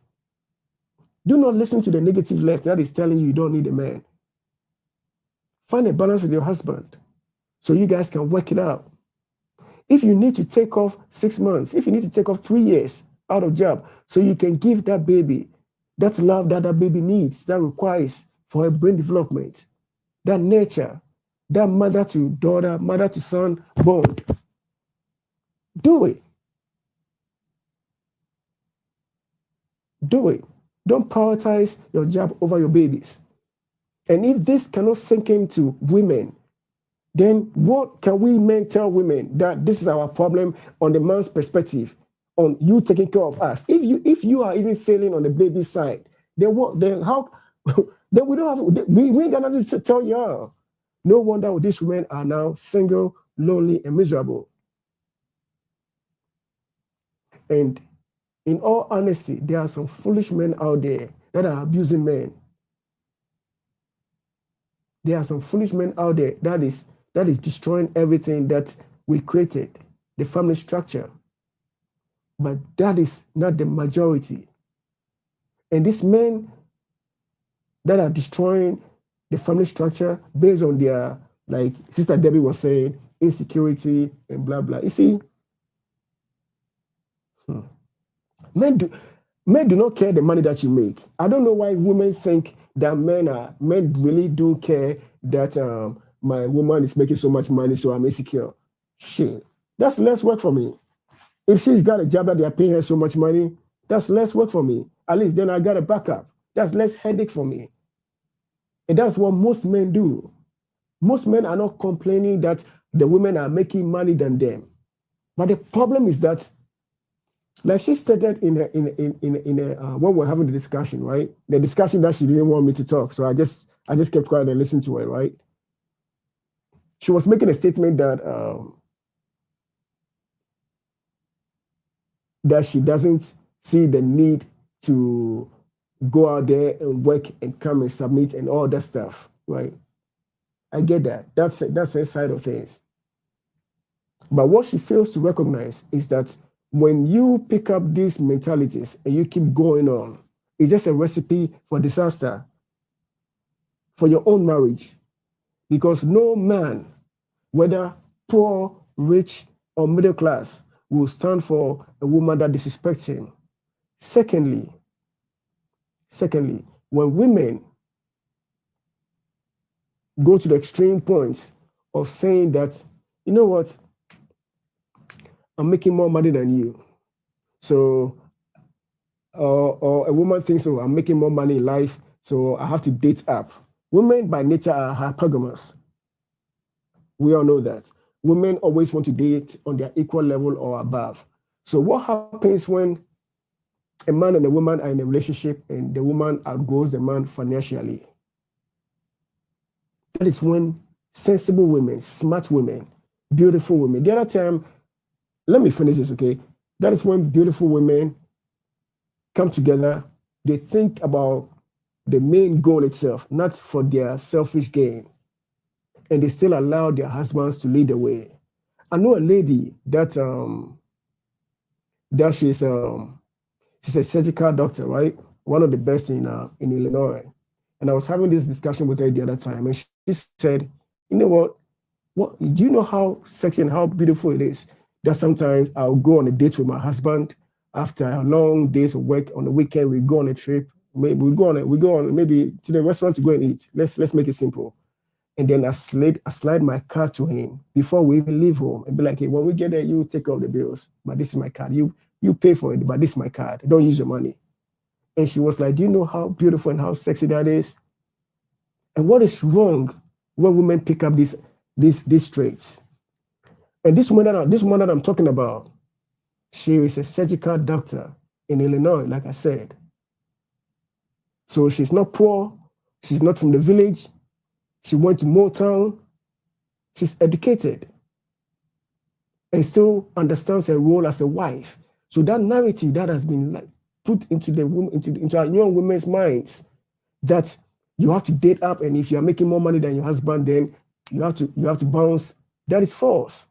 Do not listen to the negative left that is telling you don't need a man. Find a balance with your husband so you guys can work it out. If you need to take off 6 months, if you need to take off 3 years out of job so you can give that baby that love that baby needs, that requires for a brain development, that nurture, that mother to daughter, mother to son bond, do it. Do it. Don't prioritize your job over your babies. And if this cannot sink into women, then what can we men tell women that this is our problem on the man's perspective, on you taking care of us? If you are even failing on the baby side, then what? Then how? Then we don't have. We ain't got nothing to tell y'all. No wonder these women are now single, lonely, and miserable. And in all honesty, there are some foolish men out there that are abusing men. There are some foolish men out there that is destroying everything that we created, the family structure. But that is not the majority. And these men that are destroying the family structure based on their, like Sister Debbie was saying, insecurity and blah, blah. You see, men do not care the money that you make. I don't know why women think that men really do care that my woman is making so much money, so I'm insecure. Shit, that's less work for me. If she's got a job that they're paying her so much money, that's less work for me. At least then I got a backup. That's less headache for me. And that's what most men do. Most men are not complaining that the women are making money than them. But the problem is that, like she stated in when we're having the discussion, right? The discussion that she didn't want me to talk, so I just kept quiet and listened to her, right? She was making a statement that that she doesn't see the need to go out there and work and come and submit and all that stuff, right? I get that. That's her side of things. But what she fails to recognize is that when you pick up these mentalities and you keep going on, it's just a recipe for disaster for your own marriage. Because no man, whether poor, rich, or middle class, will stand for a woman that disrespects him. Secondly, when women go to the extreme points of saying that, you know what, I'm making more money than you. So, or a woman thinks, oh, I'm making more money in life, so I have to date up. Women by nature are hypergamous. We all know that. Women always want to date on their equal level or above. So what happens when a man and a woman are in a relationship and the woman outgoes the man financially? That is when sensible women, smart women, beautiful women. The other time, let me finish this, okay? That is when beautiful women come together. They think about the main goal itself, not for their selfish gain. And they still allow their husbands to lead the way. I know a lady that she's a surgical doctor, right? One of the best in Illinois. And I was having this discussion with her the other time, and she said, "You know what? Do you know how sexy and how beautiful it is that sometimes I'll go on a date with my husband after a long days of work on the weekend. We go on a trip. Maybe we go on maybe to the restaurant to go and eat. Let's make it simple. And then I slide my card to him before we even leave home and be like, hey, when we get there, you take all the bills, but this is my card. You pay for it, but this is my card. Don't use your money. And she was like, do you know how beautiful and how sexy that is? And what is wrong when women pick up these traits? And this woman that I'm talking about, she is a surgical doctor in Illinois, like I said. So she's not poor. She's not from the village. She went to Motown. She's educated and still understands her role as a wife. So that narrative that has been put into into our young women's minds, that you have to date up, and if you are making more money than your husband, then you have to bounce. That is false.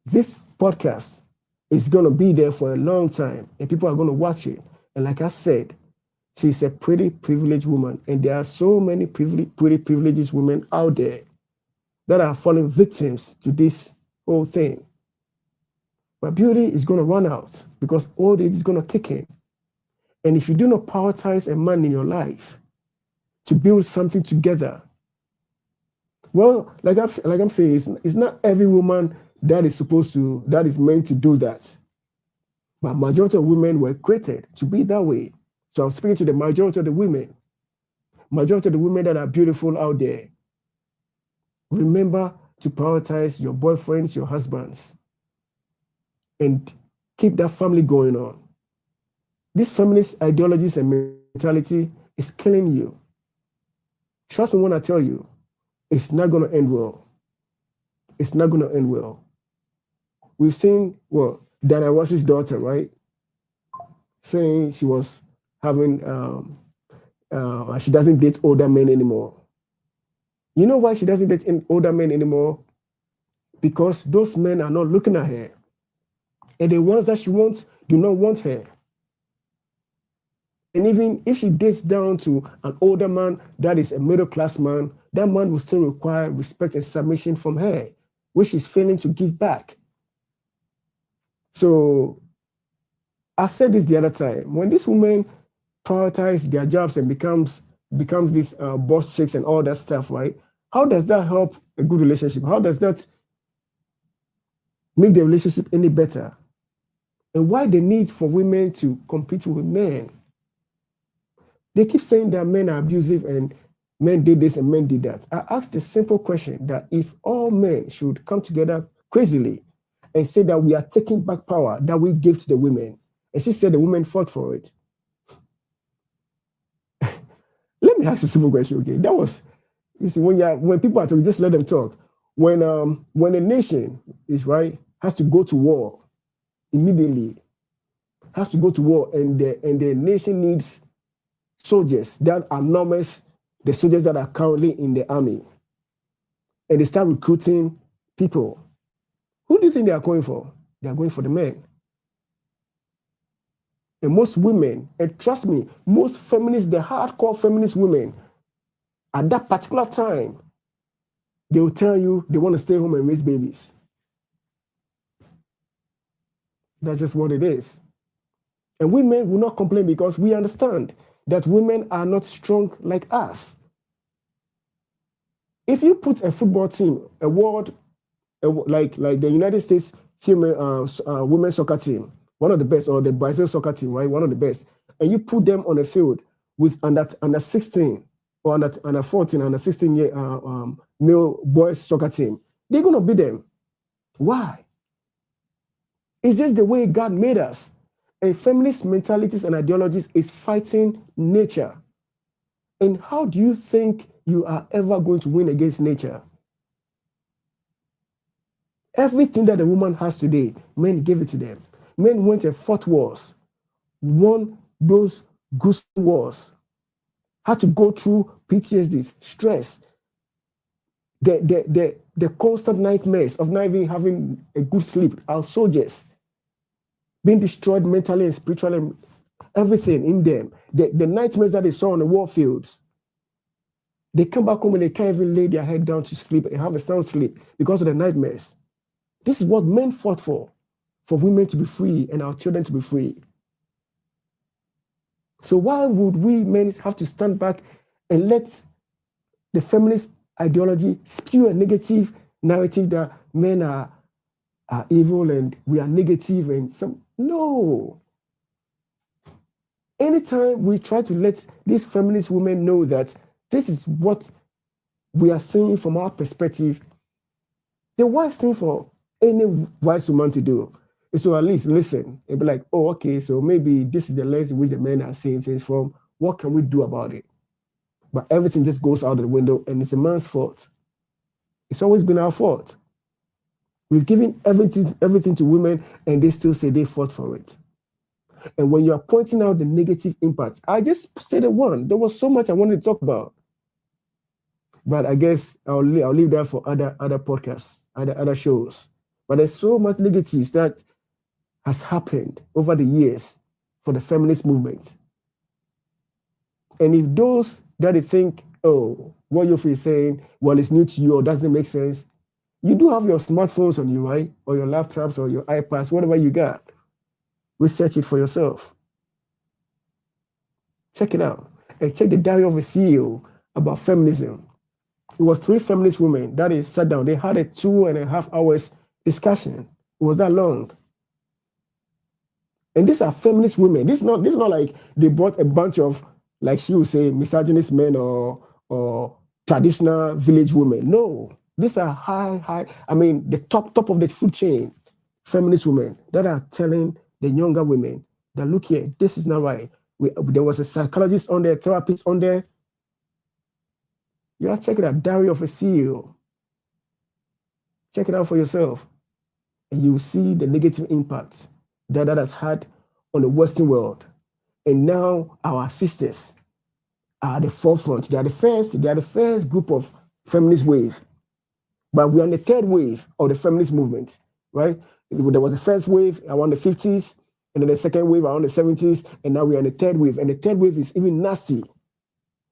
This podcast is going to be there for a long time, and people are going to watch it. And like I said, she's a pretty privileged woman, and there are so many pretty privileged women out there that are falling victims to this whole thing. But beauty is going to run out because old age is going to kick in. And if you do not prioritize a man in your life to build something together, well, like I'm saying, it's not every woman that is meant to do that. But majority of women were created to be that way. So I'm speaking to the majority of the women that are beautiful out there. Remember to prioritize your boyfriends, your husbands, and keep that family going on. This feminist ideologies and mentality is killing you. Trust me when I tell you, it's not going to end well. It's not going to end well. We've seen, Diana Ross's daughter, right? Saying she was having, she doesn't date older men anymore. You know why she doesn't date older men anymore? Because those men are not looking at her. And the ones that she wants do not want her. And even if she dates down to an older man that is a middle-class man, that man will still require respect and submission from her, which she's failing to give back. So I said this the other time. When these women prioritize their jobs and becomes these boss chicks and all that stuff, right? How does that help a good relationship? How does that make the relationship any better? And why the need for women to compete with men? They keep saying that men are abusive and men did this and men did that. I asked the simple question that if all men should come together crazily and say that we are taking back power that we gave to the women, and she said the women fought for it. Let me ask a simple question, okay? That was, you see, when people are talking, just let them talk. When a nation has to go to war immediately, has to go to war, and the nation needs soldiers that are numbers, the soldiers that are currently in the army, and they start recruiting people. Who do you think they are going for? They are going for the men. And most women, and trust me, most feminists, the hardcore feminist women, at that particular time, they will tell you they want to stay home and raise babies. That's just what it is. And women will not complain because we understand that women are not strong like us. If you put a football team, like the United States female women's soccer team, one of the best, or the Brazil soccer team, right, one of the best, and you put them on a field with under 16 or under 14, under 16 year male boys soccer team, they're gonna beat them. Why? It's just the way God made us. And feminist mentalities and ideologies is fighting nature. And how do you think you are ever going to win against nature? Everything that a woman has today, men gave it to them. Men went and fought wars, won those gruesome wars, had to go through PTSD, stress, the constant nightmares of not even having a good sleep. Our soldiers being destroyed mentally and spiritually, everything in them. The nightmares that they saw on the war fields. They come back home and they can't even lay their head down to sleep and have a sound sleep because of the nightmares. This is what men fought for women to be free and our children to be free. So why would we men have to stand back and let the feminist ideology spew a negative narrative that men are evil and we are negative and some? No. Anytime we try to let these feminist women know that this is what we are seeing from our perspective, the wise thing for any wise woman to do is to at least listen and be like, oh, okay, so maybe this is the lens in which the men are seeing things from. What can we do about it? But everything just goes out of the window and it's a man's fault. It's always been our fault. We've given everything to women and they still say they fought for it. And when you're pointing out the negative impact, I just stated one. There was so much I wanted to talk about. But I guess I'll leave that for other podcasts, other shows. But there's so much negatives that has happened over the years for the feminist movement. And if those that they think, oh, what Yoofi is saying, well, it's new to you or doesn't make sense, you do have your smartphones on you, right? Or your laptops or your iPads, whatever you got. Research it for yourself. Check it out. And check the diary of a CEO about feminism. It was 3 feminist women that they sat down. They had a 2.5 hours discussion. It was that long. And these are feminist women. This is not like they brought a bunch of, like she would say, misogynist men or traditional village women. No. These are high, the top of the food chain feminist women that are telling the younger women that, look here, this is not right. There was a psychologist on there, therapist on there. You have to check it out, Diary of a CEO. Check it out for yourself. And you will see the negative impact that has had on the Western world. And now our sisters are at the forefront. They are the first group of feminist wave. But we are on the third wave of the feminist movement, right? There was the first wave around the 50s, and then the second wave around the 70s, and now we are in the third wave. And the third wave is even nasty.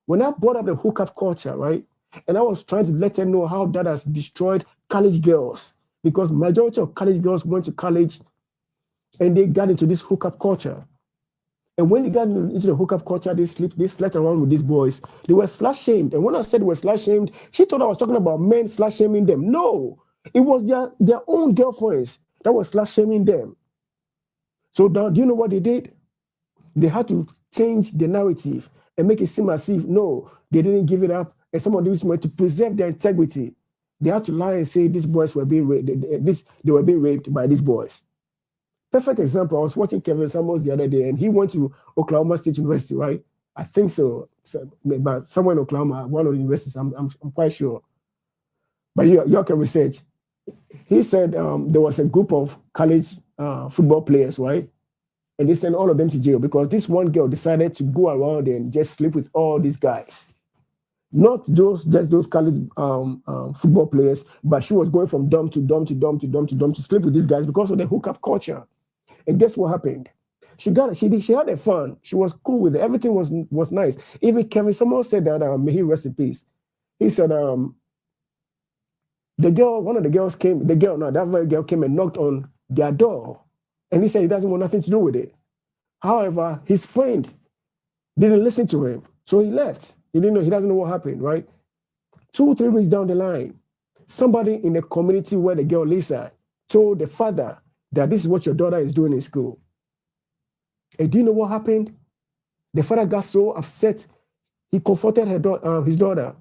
When I brought up the hookup culture, right? And I was trying to let them know how that has destroyed college girls, because majority of college girls went to college and they got into this hookup culture. And when they got into the hookup culture, they slept around with these boys. They were slut-shamed. And when I said they were slut-shamed, she thought I was talking about men slut-shaming them. No, it was their own girlfriends that were slut-shaming them. So now, do you know what they did? They had to change the narrative and make it seem as if, no, they didn't give it up. And some of these men, to preserve their integrity, they had to lie and say these boys were being raped. They were being raped by these boys. Perfect example. I was watching Kevin Samuels the other day, and he went to Oklahoma State University, right? I think so, but somewhere in Oklahoma, one of the universities. I'm quite sure. But you can research. He said there was a group of college football players, right? And they sent all of them to jail because this one girl decided to go around and just sleep with all these guys. Not just those college football players, but she was going from dorm to dorm to dorm to dorm to dorm to sleep with these guys because of the hookup culture. And guess what happened? She had a fun. She was cool with it. Everything was nice. Even Kevin, someone said that may he rest in peace. He said one of the girls came, that very girl came and knocked on their door. And he said he doesn't want nothing to do with it. However, his friend didn't listen to him. So he left. He doesn't know what happened, right? 2-3 weeks down the line, somebody in the community where the girl lives at told the father that this is what your daughter is doing in school. And do you know what happened? The father got so upset, he confronted his daughter.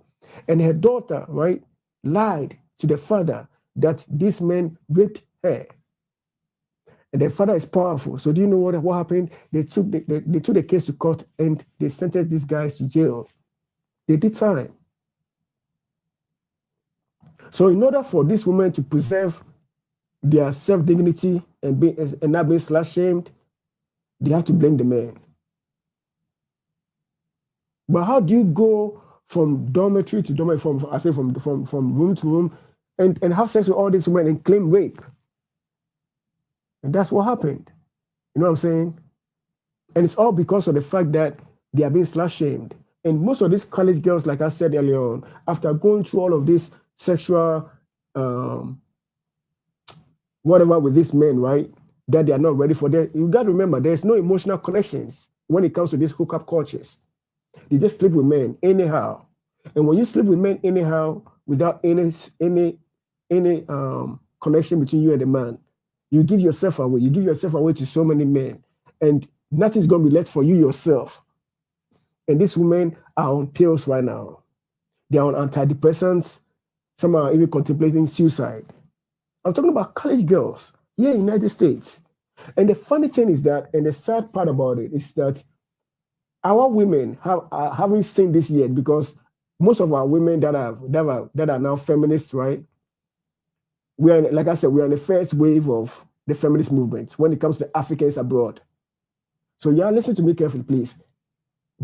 And her daughter, right, lied to the father that this man raped her. And the father is powerful. So do you know what happened? They took the case to court and they sentenced these guys to jail. They did time. So in order for this woman to preserve their self-dignity and not being slut-shamed, they have to blame the man. But how do you go from dormitory to dormitory, from room to room, and have sex with all these women and claim rape? And that's what happened. You know what I'm saying? And it's all because of the fact that they are being slut-shamed. And most of these college girls, like I said earlier on, after going through all of this sexual whatever with these men, right, that they are not ready for that. You got to remember, there's no emotional connections when it comes to these hookup cultures. They just sleep with men anyhow. And when you sleep with men anyhow, without any connection between you and the man, you give yourself away. You give yourself away to so many men, and nothing's going to be left for you yourself. And these women are on pills right now. They are on antidepressants. Some are even contemplating suicide. I'm talking about college girls here in the United States. And the funny thing is that, and the sad part about it is that our women haven't seen this yet, because most of our women that are now feminists, right? We are, like I said, we are in the first wave of the feminist movement when it comes to Africans abroad. So yeah, listen to me carefully, please.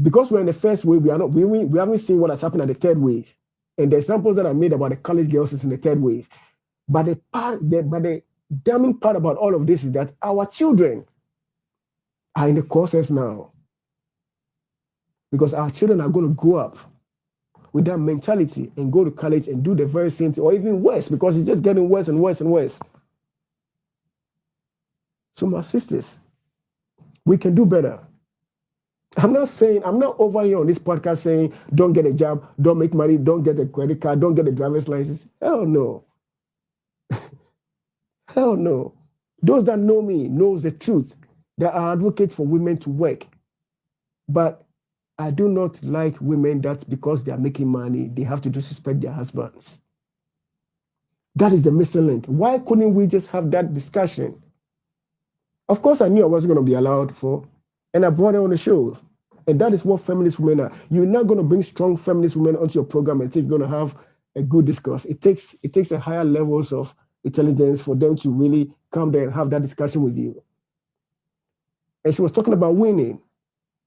Because we're in the first wave, we haven't seen what has happened at the third wave. And the examples that I made about the college girls is in the third wave. But the damning part about all of this is that our children are in the process now. Because our children are going to grow up with that mentality and go to college and do the very same thing, or even worse, because it's just getting worse and worse and worse. So my sisters, we can do better. I'm not over here on this podcast saying, don't get a job, don't make money, don't get a credit card, don't get a driver's license. Hell no. Hell no. Those that know me knows the truth, that I advocate for women to work. But I do not like women that because they are making money, they have to disrespect their husbands. That is the missing link. Why couldn't we just have that discussion? Of course, I knew I wasn't going to be allowed for, and I brought it on the show. And that is what feminist women are. You're not going to bring strong feminist women onto your program and think you're going to have a good discourse. It takes a higher levels of intelligence for them to really come there and have that discussion with you. And she was talking about winning.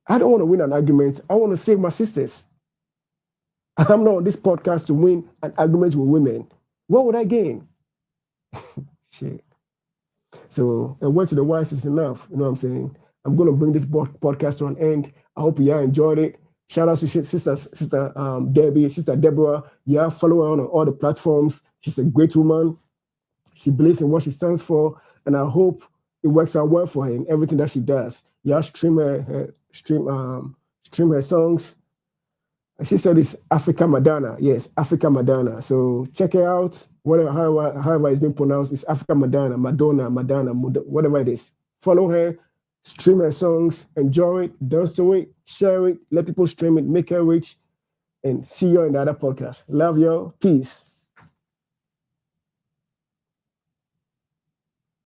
I don't want to win an argument. I want to save my sisters. I'm not on this podcast to win an argument with women. What would I gain? Shit. So a word to the wise is enough. You know what I'm saying? I'm going to bring this podcast to an end. I hope you enjoyed it. Shout out to Sister Debbie, Sister Deborah. Yeah, follow her on all the platforms. She's a great woman. She believes in what she stands for, and I hope it works out well for her in everything that she does. Yeah, stream her songs. She said it's Africa Madonna. Yes, Africa Madonna. So check her out. However it's been pronounced, it's Africa Madonna, whatever it is. Follow her, stream her songs, enjoy it, dance to it, share it, let people stream it, make her rich, and see you in the other podcast. Love you. Peace.